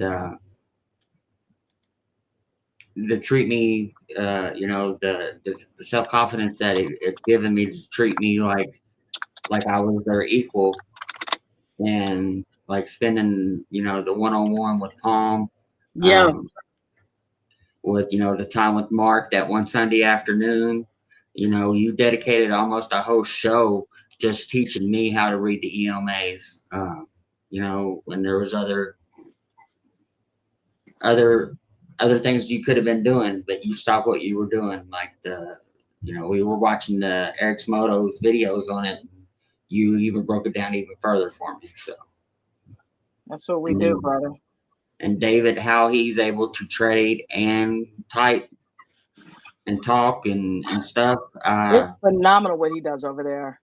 to treat me, the self-confidence that it's given me to treat me like I was their equal, and like spending, the one-on-one with Palm. Yeah. With, the time with Mark that one Sunday afternoon, you dedicated almost a whole show just teaching me how to read the EMAs. When there was other things you could have been doing, but you stopped what you were doing. Like we were watching the Eric's Moto's videos on it. You even broke it down even further for me. So that's what we do, brother. And David, how he's able to trade and type and talk and stuff. It's phenomenal what he does over there.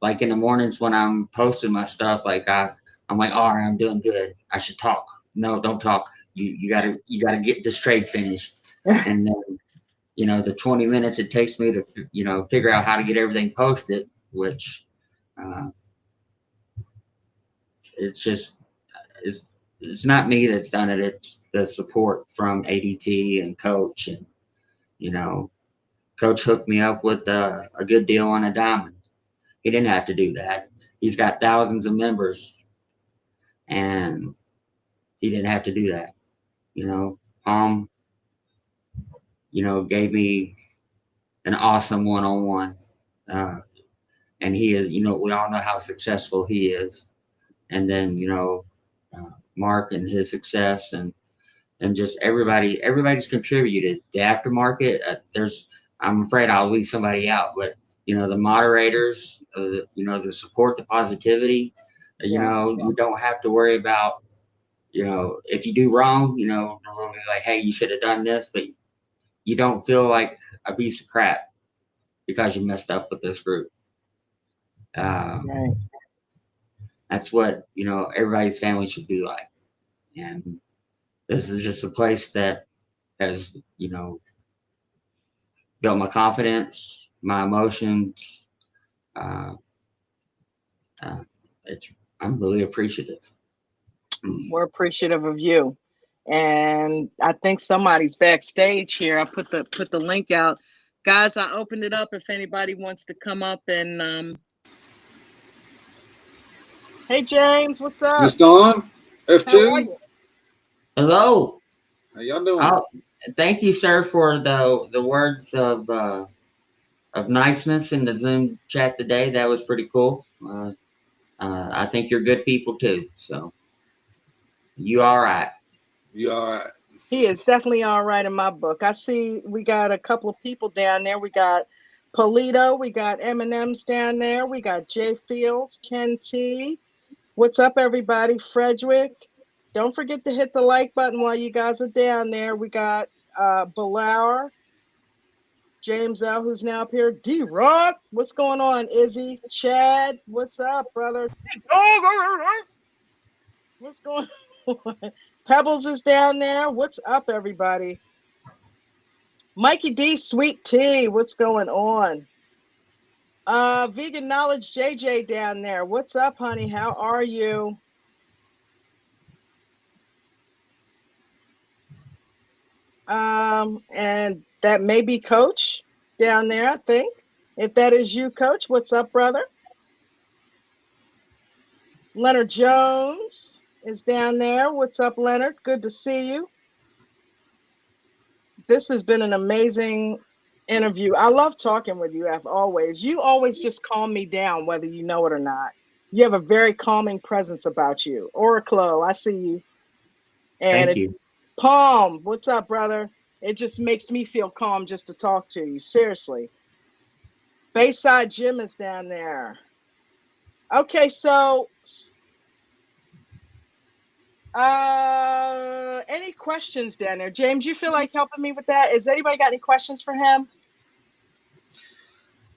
Like in the mornings when I'm posting my stuff, like I'm like, all right, I'm doing good. I should talk. No, don't talk. You gotta get this trade finished. And then, the 20 minutes it takes me to, figure out how to get everything posted, which it's not me that's done it. It's the support from ADT and Coach, and Coach hooked me up with a good deal on a diamond. He didn't have to do that. He's got thousands of members, and he didn't have to do that. Palm, gave me an awesome one-on-one, and he is, we all know how successful he is. And then, Mark and his success, and just everybody's contributed. The aftermarket, there's I'm afraid I'll leave somebody out. But the moderators, the support, the positivity. Yeah. You don't have to worry about if you do wrong. They'll be like, hey, you should have done this, but you don't feel like a piece of crap because you messed up with this group. Right. That's what everybody's family should be like. And this is just a place that has built my confidence, my emotions. Uh, uh, I'm really appreciative. We're appreciative of you. And I think somebody's backstage here. I put the link out. Guys, I opened it up if anybody wants to come up and hey James, what's up? Miss Dawn, How are F2. you? Hello. How y'all doing? Oh, thank you, sir, for the words of niceness in the Zoom chat today. That was pretty cool. I think you're good people too. So you all right? You all right? He is definitely all right in my book. I see we got a couple of people down there. We got Polito, we got M&M's down there, we got Jay Fields, Ken T. What's up, everybody? Frederick. Don't forget to hit the like button while you guys are down there. We got Balauer, James L, who's now up here. D-Rock, what's going on? Izzy, Chad, what's up, brother? What's going on? Pebbles is down there. What's up, everybody? Mikey D, Sweet Tea, what's going on? Vegan Knowledge JJ down there. What's up, honey? How are you? And that may be Coach down there, I think. If that is you, Coach, what's up, brother? Leonard Jones is down there. What's up, Leonard? Good to see you. This has been an amazing interview. I love talking with you, as always. You always just calm me down, whether you know it or not. You have a very calming presence about you. Oraclo, I see you. And Thank you. Palm, what's up, brother? It just makes me feel calm just to talk to you. Seriously. Bayside Jim is down there. Okay, so any questions down there? James, you feel like helping me with that? Has anybody got any questions for him?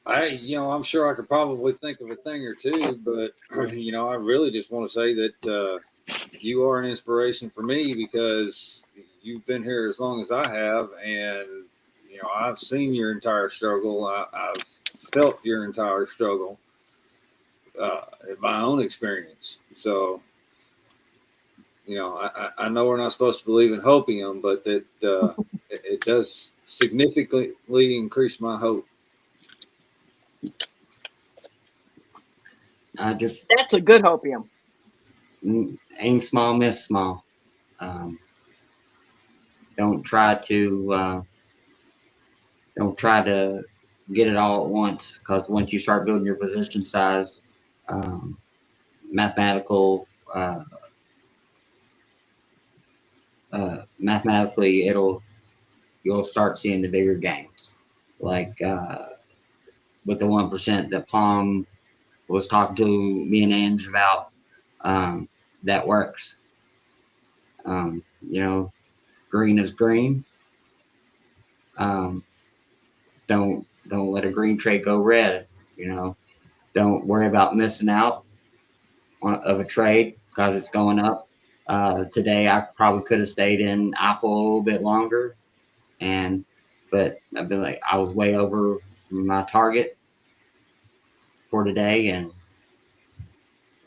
I'm sure I could probably think of a thing or two, but I really just want to say that you are an inspiration for me because you've been here as long as I have, and I've seen your entire struggle. I've felt your entire struggle in my own experience. So, I know we're not supposed to believe in hopium, but that it does significantly increase my hope. That's a good hopium. Aim small, miss small. Don't try to get it all at once, because once you start building your position size, mathematically you'll start seeing the bigger gains, like with the 1% that Palm was talking to me and Ange about. That works. Green is green. Don't let a green trade go red. Don't worry about missing out of a trade because it's going up. Today I probably could have stayed in Apple a little bit longer, but I've been like, I was way over my target for today, and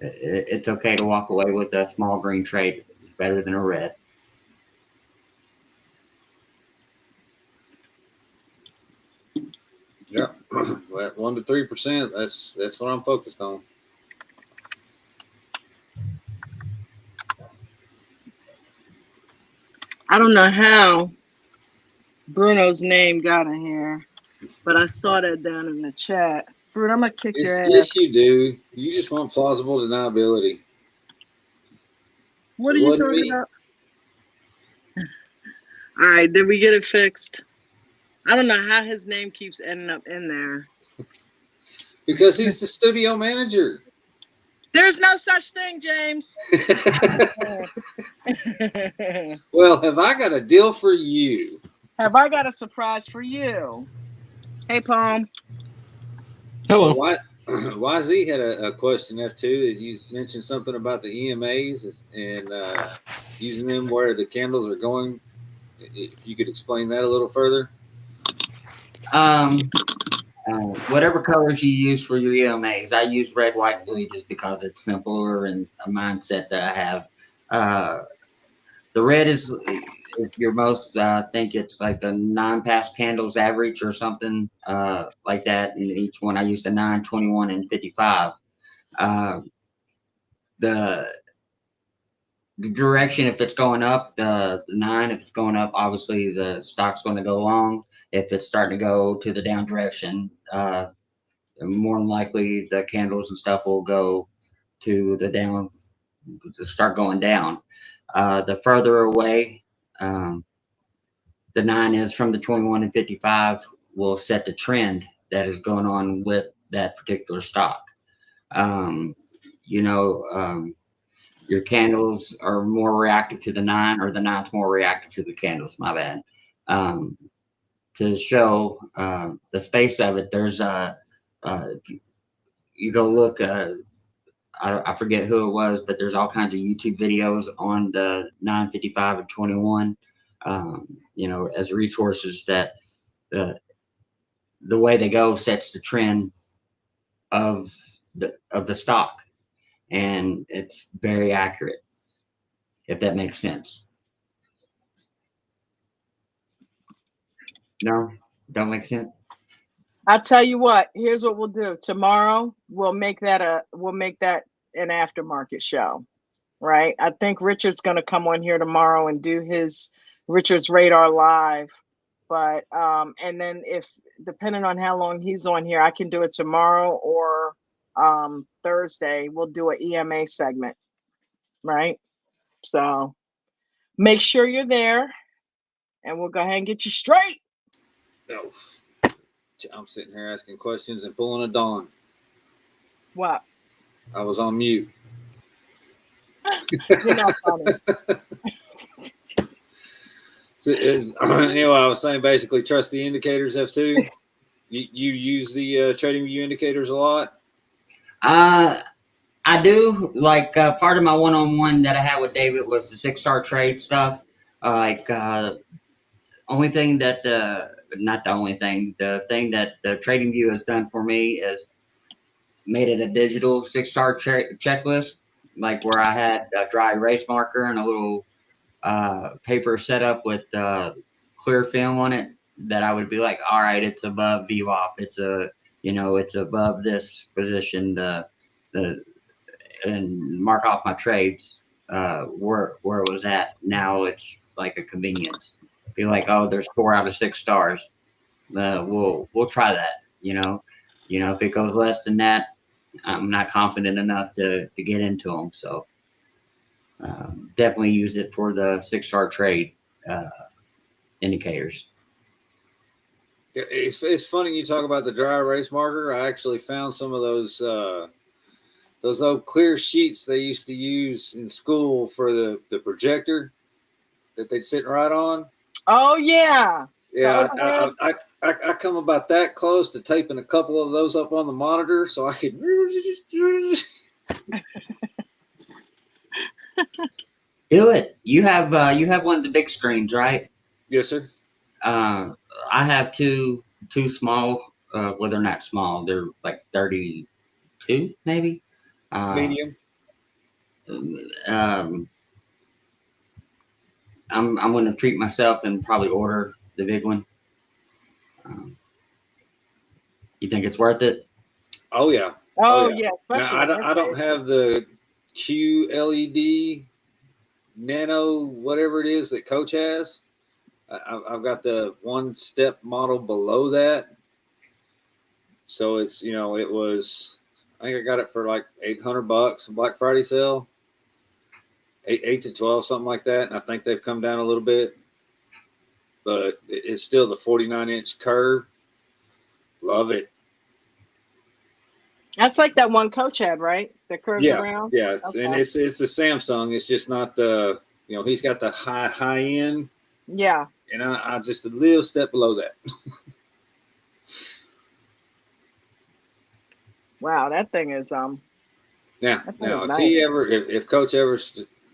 it's okay to walk away with a small green trade. It's better than a red. Yeah, well, 1 to 3%. That's what I'm focused on. I don't know how Bruno's name got in here, but I saw that down in the chat. Bruno, I'm gonna kick your ass. Yes, you do. You just want plausible deniability. What are you talking about? All right, did we get it fixed? I don't know how his name keeps ending up in there. Because he's the studio manager. There's no such thing, James. Well, have I got a deal for you? Have I got a surprise for you? Hey, Palm. Hello. YZ had a question F2 that you mentioned something about the EMAs and using them where the candles are going. If you could explain that a little further. Whatever colors you use for your EMAs, I use red, white, and blue just because it's simpler and a mindset that I have. The red is your most, I think it's like the 9-pass candles average or something like that. And each one I use the 9, 21, and 55. The direction, if it's going up, the 9, if it's going up, obviously the stock's going to go long. If it's starting to go to the down direction, more than likely the candles and stuff will go to the down, to start going down. The further away the 9 is from the 21 and 55 will set the trend that is going on with that particular stock. Your candles are more reactive to the 9, or the 9's more reactive to the candles, my bad. To show the space of it, there's you go look, I forget who it was, but there's all kinds of YouTube videos on the 955 and 21, as resources that the way they go sets the trend of the stock, and it's very accurate, if that makes sense. No, don't make sense. I'll tell you what. Here's what we'll do. Tomorrow we'll make that an aftermarket show, right? I think Richard's going to come on here tomorrow and do his Richard's Radar Live. But and then if depending on how long he's on here, I can do it tomorrow or Thursday. We'll do an EMA segment, right? So make sure you're there, and we'll go ahead and get you straight. No. I'm sitting here asking questions and pulling a Dawn. What? I was on mute. You're not funny. Anyway, I was saying basically trust the indicators, F2. You use the trading view indicators a lot? I do. Like part of my one-on-one that I had with David was the 6-star trade stuff. Only thing that not the only thing, the thing that the trading view has done for me is made it a digital 6-star checklist, like where I had a dry erase marker and a little paper set up with clear film on it, that I would be like, all right, it's above VWAP, it's above this position, and mark off my trades where it was at. Now it's like a convenience. Be like, oh, there's 4 out of 6 stars. We'll try that. If it goes less than that, I'm not confident enough to get into them. So definitely use it for the 6-star trade indicators. It's funny you talk about the dry erase marker. I actually found some of those old clear sheets they used to use in school for the projector that they'd sit right on. Oh yeah. Yeah, I come about that close to taping a couple of those up on the monitor so I could. Do it. You have one of the big screens, right? Yes, sir. I have two small. Well, they're not small. They're like 32, maybe. Medium. I'm going to treat myself and probably order the big one. You think it's worth it? Oh yeah. Oh yeah. Especially now, I don't have the QLED Nano, whatever it is that Coach has. I've got the 1-step model below that. So it's, it was, I think I got it for like $800 Black Friday sale. 8 to 12, something like that. And I think they've come down a little bit. but it's still the 49-inch curve. Love it. That's like that one Coach had, right? That curves Yeah, around. yeah, Okay. and it's a Samsung. It's just not the, you know, he's got the high end, Yeah. and I just a little step below that. Wow, that thing is Now, that thing now, is if nice. he ever, if Coach ever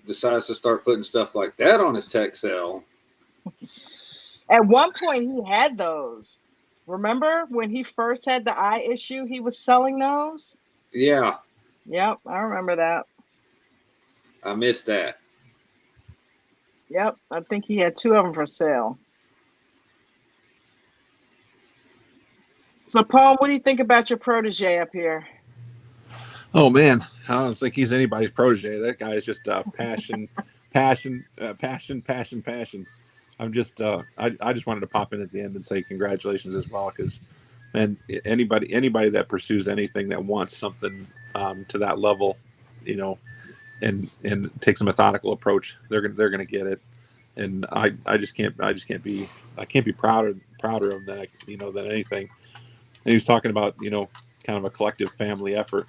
decides to start putting stuff like that on his tech cell, At one point, he had those. Remember when he first had the eye issue? He was selling those. yeah, Yep, I remember that. I missed that. Yep, I think he had two of them for sale. So, Paul, what do you think about your protege up here? Oh man, I don't think he's anybody's protege. That guy is just passion, passion, passion. I'm just I just wanted to pop in at the end and say congratulations as well, because man, anybody that pursues anything, that wants something to that level, you know, and takes a methodical approach, they're gonna get it. And I can't be prouder of that, you know, than anything. And he was talking about, you know, kind of a collective family effort.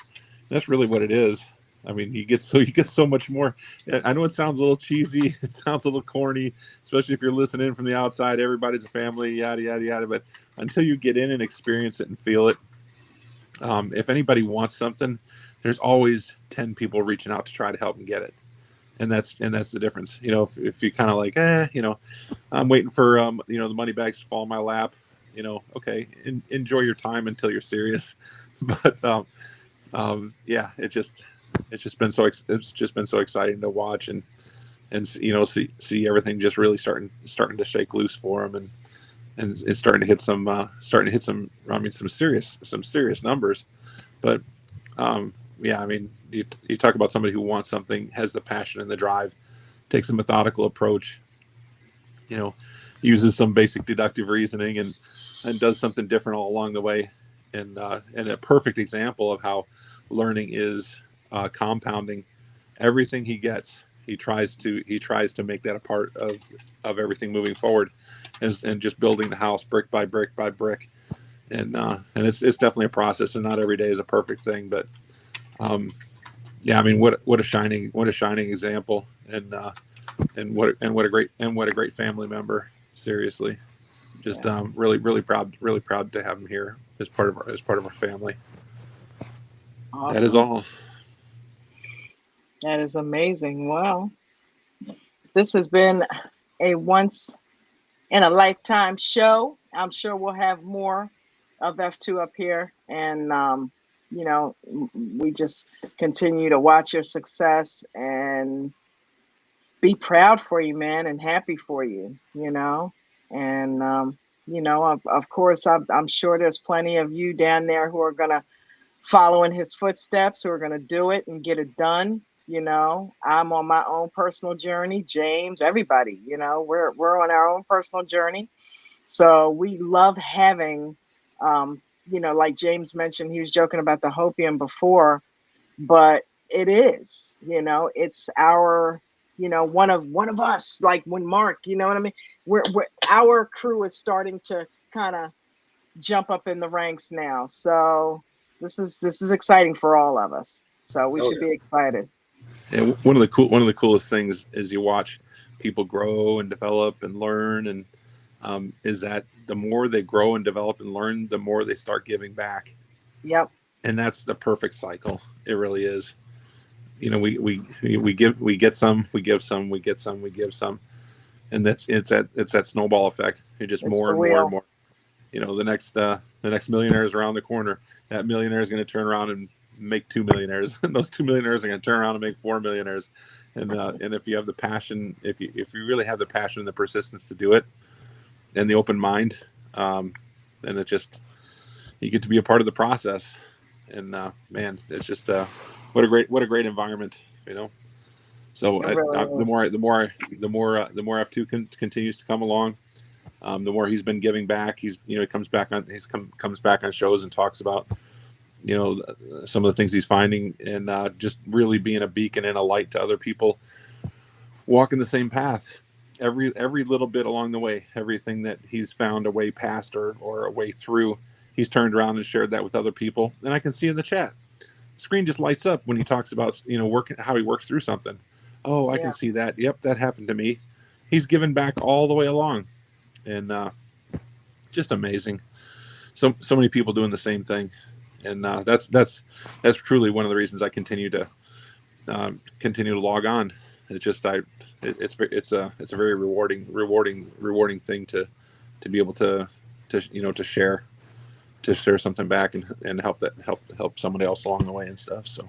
That's really what it is. I mean, you get so much more. I know it sounds a little cheesy, it sounds a little corny, especially if you're listening from the outside. Everybody's a family, yada yada yada. But until you get in and experience it and feel it, if anybody wants something, there's always 10 people reaching out to try to help them get it. And that's the difference. You know, if you kind of like, you know, I'm waiting for you know, the money bags to fall in my lap. You know, okay, enjoy your time until you're serious. But yeah, it's just been so exciting to watch and you know, see everything just really starting to shake loose for him, and it's starting to hit some I mean some serious numbers. But yeah, I mean, you talk about somebody who wants something, has the passion and the drive, takes a methodical approach, you know, uses some basic deductive reasoning and does something different all along the way. And a perfect example of how learning is compounding. Everything he gets, he tries to make that a part of everything moving forward, and just building the house brick by brick by brick. And it's definitely a process, and not every day is a perfect thing. But yeah, I mean, what a shining example, and what a great family member. Seriously, just really proud to have him here as part of our family. Awesome. That is all. That is amazing. Well, this has been a once in a lifetime show. I'm sure we'll have more of F2 up here, and you know, we just continue to watch your success and be proud for you, man, and happy for you, you know. And you know, of course, I'm sure there's plenty of you down there who are gonna follow in his footsteps, who are gonna do it and get it done. You know, I'm on my own personal journey. James, everybody, you know, we're on our own personal journey. So we love having, you know, like James mentioned, he was joking about the hopium before, but it is, you know, it's our, you know, one of us, like when Mark, you know what I mean? We're our crew is starting to kind of jump up in the ranks now. So this is exciting for all of us. So we should be excited. And one of the coolest things is you watch people grow and develop and learn, and is that the more they grow and develop and learn, the more they start giving back. Yep. And that's the perfect cycle. It really is. You know, we get some, we give some, we get some, we give some, and it's that snowball effect. You're just It's more the and more and wheel. more. You know, the next millionaire is around the corner. That millionaire is going to turn around and make 2 millionaires, and those 2 millionaires are going to turn around and make 4 millionaires. And if you have the passion, if you really have the passion and the persistence to do it, and the open mind, then it just, you get to be a part of the process. And man, it's just what a great environment, you know. So the more F2 continues to come along, the more he's been giving back. He comes back on shows and talks about, you know, some of the things he's finding, and just really being a beacon and a light to other people walking the same path. every little bit along the way, everything that he's found a way past or a way through, he's turned around and shared that with other people. And I can see in the chat, screen just lights up when he talks about, working, how he works through something. Oh, I Yeah. can see that. Yep, that happened to me. He's given back all the way along, and just amazing. So many people doing the same thing, and that's truly one of the reasons I continue to log on. It's just it's a very rewarding thing to be able to share something back and help somebody else along the way and stuff. So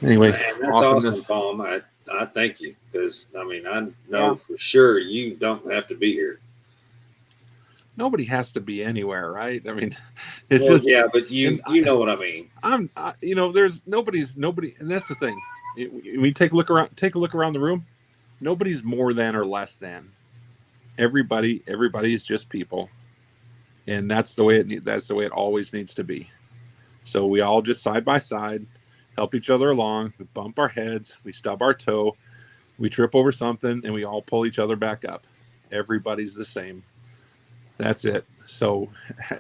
anyway, And that's awesome, Tom. I thank you, because I mean, I know for sure you don't have to be here. Nobody has to be anywhere, right? I mean, it's Well, just, yeah, but you know what I mean. There's nobody, and that's the thing. We take a look around the room. Nobody's more than or less than. Everybody is just people, and that's the way it always needs to be. So we all just side by side help each other along. We bump our heads, we stub our toe, we trip over something, and we all pull each other back up. Everybody's the same. That's it. So,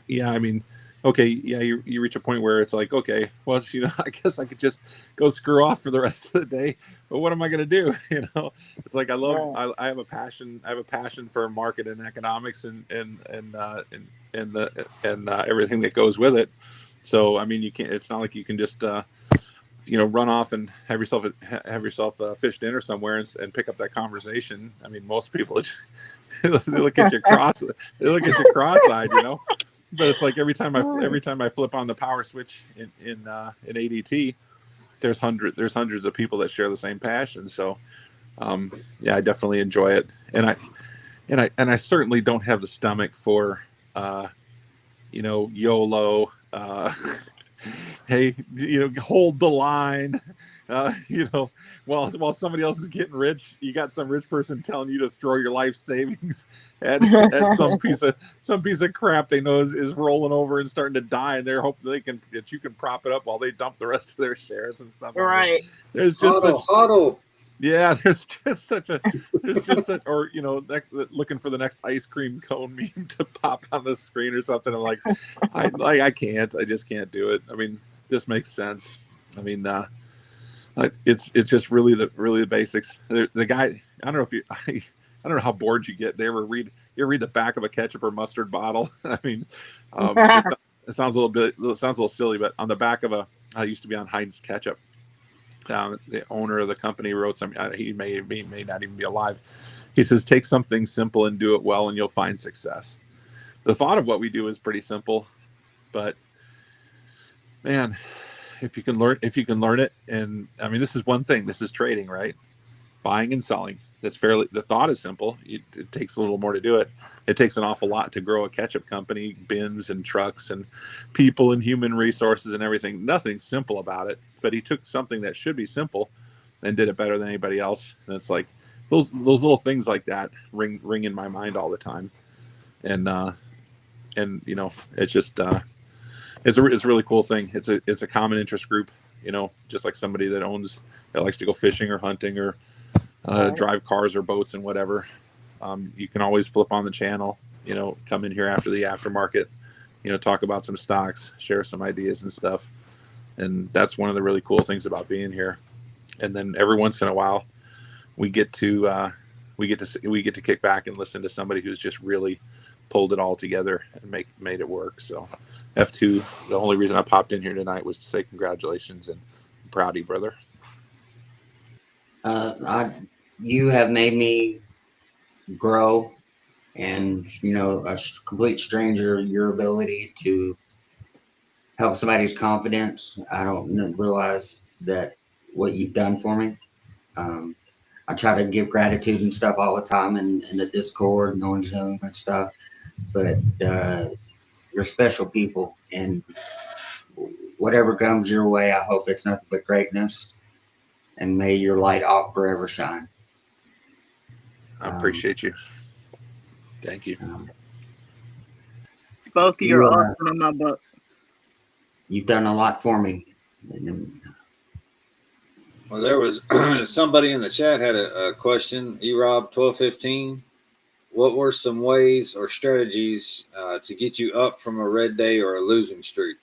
yeah, I mean, okay, yeah, you reach a point where it's like, okay, well, I guess I could just go screw off for the rest of the day. But what am I going to do? It's like I have a passion. I have a passion for market and economics and everything that goes with it. So, I mean, you can't. It's not like you can just run off and have yourself a fish dinner somewhere and pick up that conversation. I mean, most people they look at you cross-eyed, But it's like every time I flip on the power switch in ADT, there's hundreds of people that share the same passion. So yeah, I definitely enjoy it, and I certainly don't have the stomach for YOLO. Hey, hold the line. While somebody else is getting rich, you got some rich person telling you to throw your life savings at some piece of crap they know is rolling over and starting to die, and they're hoping that you can prop it up while they dump the rest of their shares and stuff. Right. There's just huddle. Yeah, there's just or looking for the next ice cream cone meme to pop on the screen or something. I'm like, I just can't do it. I mean, this makes sense. I mean, it's just really the basics. The guy, I don't know if I don't know how bored you get. You read the back of a ketchup or mustard bottle. I mean, it sounds a little silly, but on the back of I used to be on Heinz ketchup. The owner of the company wrote something. He may not even be alive. He says, take something simple and do it well, and you'll find success. The thought of what we do is pretty simple, but man, if you can learn it, and I mean, this is one thing. This is trading, right? Buying and selling. The thought is simple. It takes a little more to do it. It takes an awful lot to grow a ketchup company, bins and trucks and people and human resources and everything. Nothing's simple about it, but he took something that should be simple and did it better than anybody else. And it's like those little things like that ring in my mind all the time. And it's just it's a really cool thing. It's a common interest group, just like somebody that likes to go fishing or hunting or drive cars or boats and whatever. You can always flip on the channel, come in here after the aftermarket, talk about some stocks, share some ideas and stuff. And that's one of the really cool things about being here. And then every once in a while we get to kick back and listen to somebody who's just really pulled it all together and made it work. So F2, the only reason I popped in here tonight was to say congratulations and I'm proud of you, brother. You have made me grow, and a complete stranger, your ability to help somebody's confidence. I don't realize that what you've done for me. I try to give gratitude and stuff all the time in the Discord and on Zoom and stuff, but you're special people, and whatever comes your way, I hope it's nothing but greatness, and may your light all forever shine. I appreciate you. Thank you. Both of you are awesome in my book. You've done a lot for me. Well, there was somebody in the chat had a question. Rob 1215. What were some ways or strategies to get you up from a red day or a losing streak?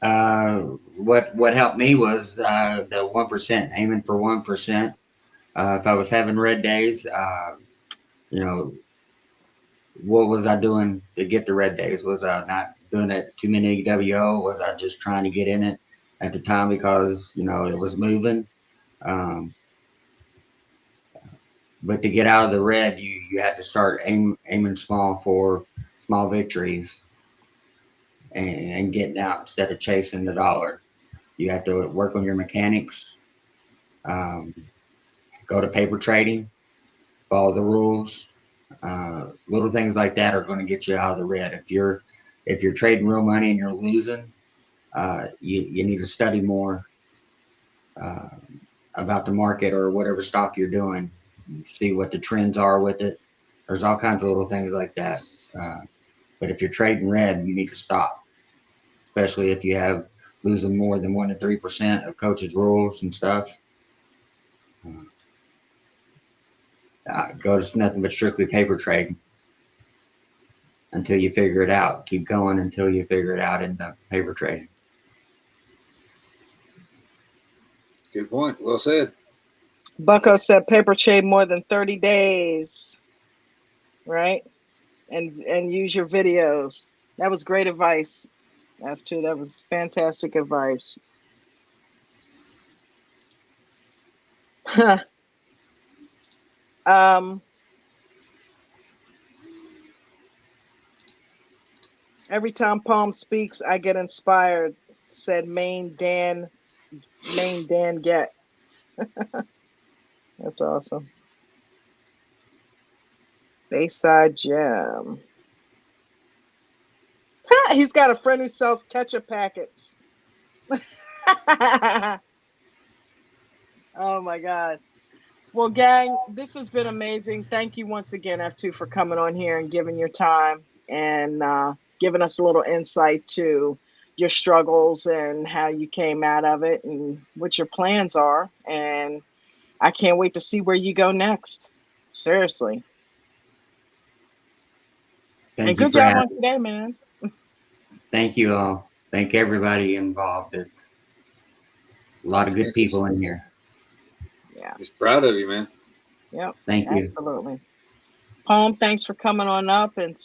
What helped me was the 1%, aiming for 1%. If I was having red days, you know, what was I doing to get the red days? Was I not doing that too many WO? Was I just trying to get in it at the time because, you know, it was moving? Um, but to get out of the red, you had to start aiming small for small victories and getting out instead of chasing the dollar. You have to work on your mechanics, go to paper trading, follow the rules. Little things like that are going to get you out of the red. If you're trading real money and you're losing, you need to study more uh, about the market or whatever stock you're doing. See what the trends are with it. There's all kinds of little things like that. But if you're trading red, you need to stop, especially if you have losing more than 1 to 3% of coaches' rules and stuff. Go to nothing but strictly paper trading until you figure it out. Keep going until you figure it out in the paper trading. Good point. Well said. Bucko said paper trade more than 30 days, right? And use your videos. That was great advice. F2, that was fantastic advice. Every time Palm speaks, I get inspired, said Main Dan Get. That's awesome. Bayside Jam. He's got a friend who sells ketchup packets. Oh my God. Well, gang, this has been amazing. Thank you once again, F2, for coming on here and giving your time and giving us a little insight to your struggles and how you came out of it and what your plans are. And I can't wait to see where you go next. Seriously. Thank And you good for job having on today, man. Thank you all. Thank everybody involved. It's a lot of good people in here. Yeah. Just proud of you, man. Yep. Thank you. Absolutely. Palm, thanks for coming on up and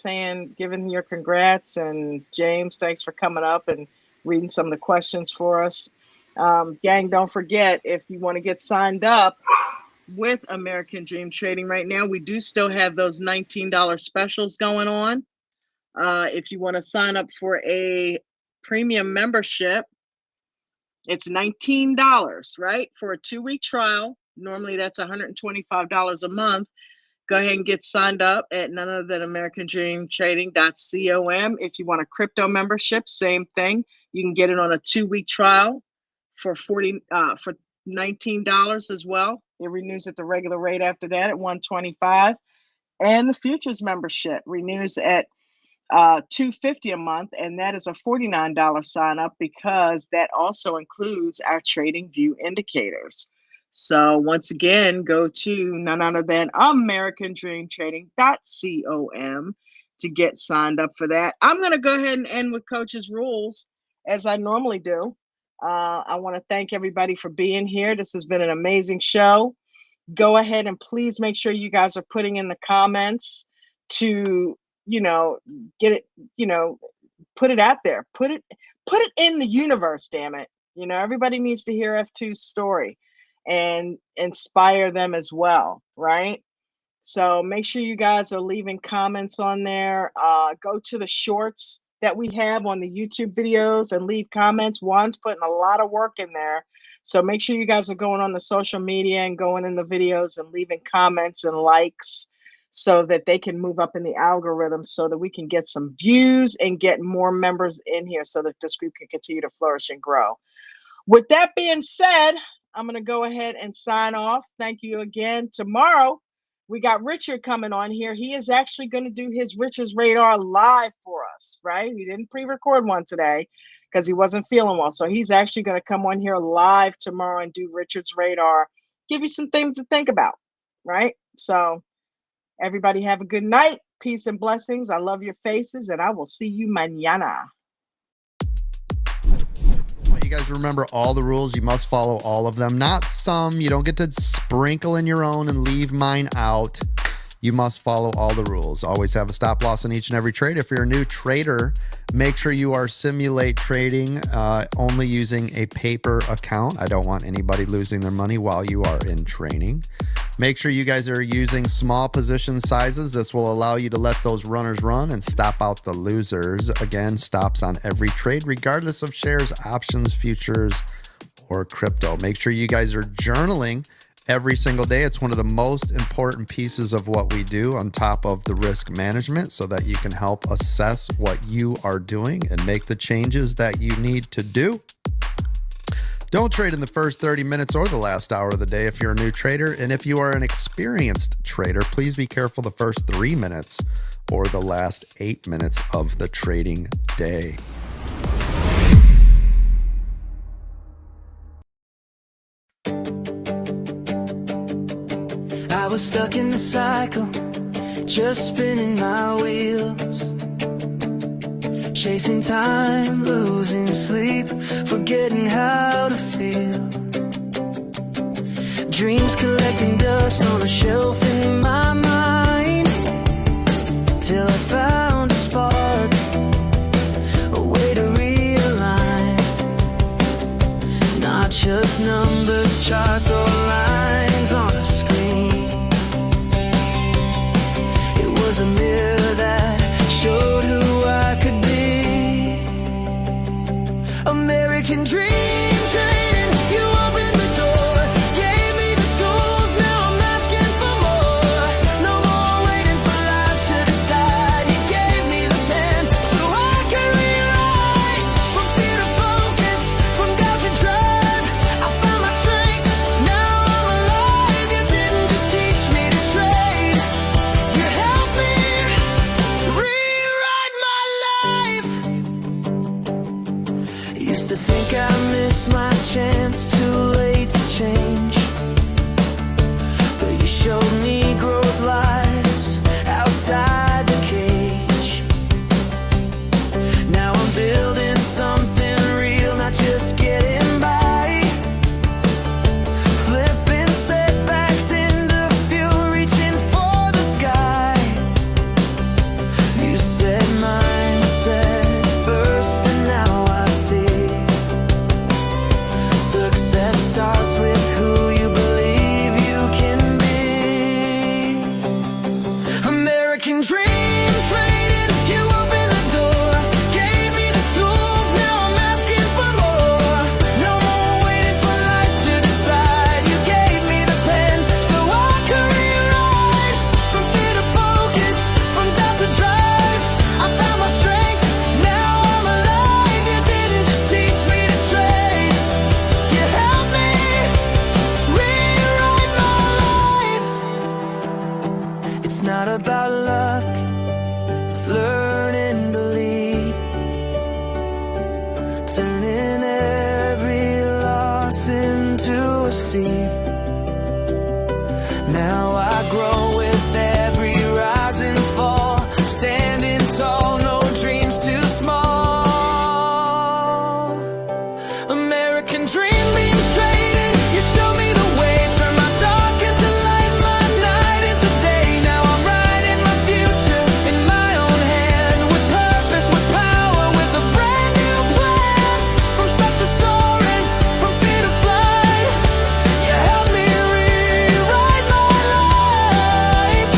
giving your congrats. And James, thanks for coming up and reading some of the questions for us. Gang, don't forget, if you want to get signed up with American Dream Trading right now, we do still have those $19 specials going on. If you want to sign up for a premium membership, it's $19, right? For a 2-week trial. Normally that's $125 a month. Go ahead and get signed up at none other than AmericanDreamTrading.com. If you want a crypto membership, same thing. You can get it on a 2-week trial for $19 as well. It renews at the regular rate after that at $125. And the futures membership renews at $250 a month, and that is a $49 sign up because that also includes our trading view indicators. So once again, go to none other than AmericanDreamTrading.com to get signed up for that. I'm going to go ahead and end with Coach's Rules as I normally do. I want to thank everybody for being here. This has been an amazing show. Go ahead and please make sure you guys are putting in the comments to, get it, put it out there. Put it in the universe, damn it. Everybody needs to hear F2's story and inspire them as well, right? So make sure you guys are leaving comments on there. Go to the shorts that we have on the YouTube videos and leave comments. Juan's putting a lot of work in there. So make sure you guys are going on the social media and going in the videos and leaving comments and likes so that they can move up in the algorithm so that we can get some views and get more members in here so that this group can continue to flourish and grow. With that being said, I'm going to go ahead and sign off. Thank you again. Tomorrow, we got Richard coming on here. He is actually going to do his Richard's Radar live for us, right? He didn't pre-record one today because he wasn't feeling well. So he's actually going to come on here live tomorrow and do Richard's Radar, give you some things to think about, right? So everybody have a good night. Peace and blessings. I love your faces, and I will see you mañana. You guys remember all the rules. You must follow all of them, not some. You don't get to sprinkle in your own and leave mine out. You must follow all the rules. Always have a stop loss in each and every trade. If you're a new trader, make sure you are simulate trading only using a paper account. I don't want anybody losing their money while you are in training. Make sure you guys are using small position sizes. This will allow you to let those runners run and stop out the losers. Again, stops on every trade, regardless of shares, options, futures, or crypto. Make sure you guys are journaling every single day. It's one of the most important pieces of what we do on top of the risk management, so that you can help assess what you are doing and make the changes that you need to do. Don't trade in the first 30 minutes or the last hour of the day if you're a new trader. And if you are an experienced trader, please be careful the first 3 minutes or the last 8 minutes of the trading day. I was stuck in the cycle, just spinning my wheels, chasing time, losing sleep, forgetting how to feel. Dreams collecting dust on a shelf in my mind, till I found a spark, a way to realign. Not just numbers, charts, or lines on a screen. It was a mirror that showed who I could be. American dream trading, you opened the door, gave me the tools, now I'm asking for more. No more waiting for life to decide. You gave me the pen so I can rewrite. From fear to focus, from doubt to drive, I found my strength, now I'm alive. You didn't just teach me to trade, you helped me rewrite my life. Used to think I missed my chance, too late to change, but you showed me growth lies outside the cage. Now I'm building something real, not just getting by. Flipping setbacks into fuel, reaching for the sky. You said mindset first, and now I see. Success starts with who you believe you can be. American dream trading, you opened the door, gave me the tools, now I'm asking for more. No more waiting for life to decide. You gave me the pen so I could rewrite. From fear to focus, from doubt to drive, I found my strength, now I'm alive. You didn't just teach me to trade, you helped me rewrite my life. It's not about luck, it's learning to lead, turning every loss into a seed. Now I grow with every rise and fall, standing tall, no dreams too small. American dream being traded, you show me the way, turn my dark into light, my night into day. Now I'm writing my future in my own hand, with purpose, with power, with a brand new plan. From stuck to soaring, from fear to flight, you helped me rewrite my life.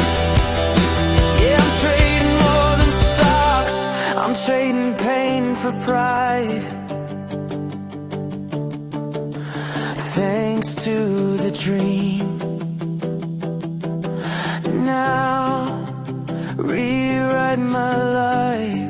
Yeah, I'm trading more than stocks, I'm trading pain for pride. Thanks to the dream, now rewrite my life.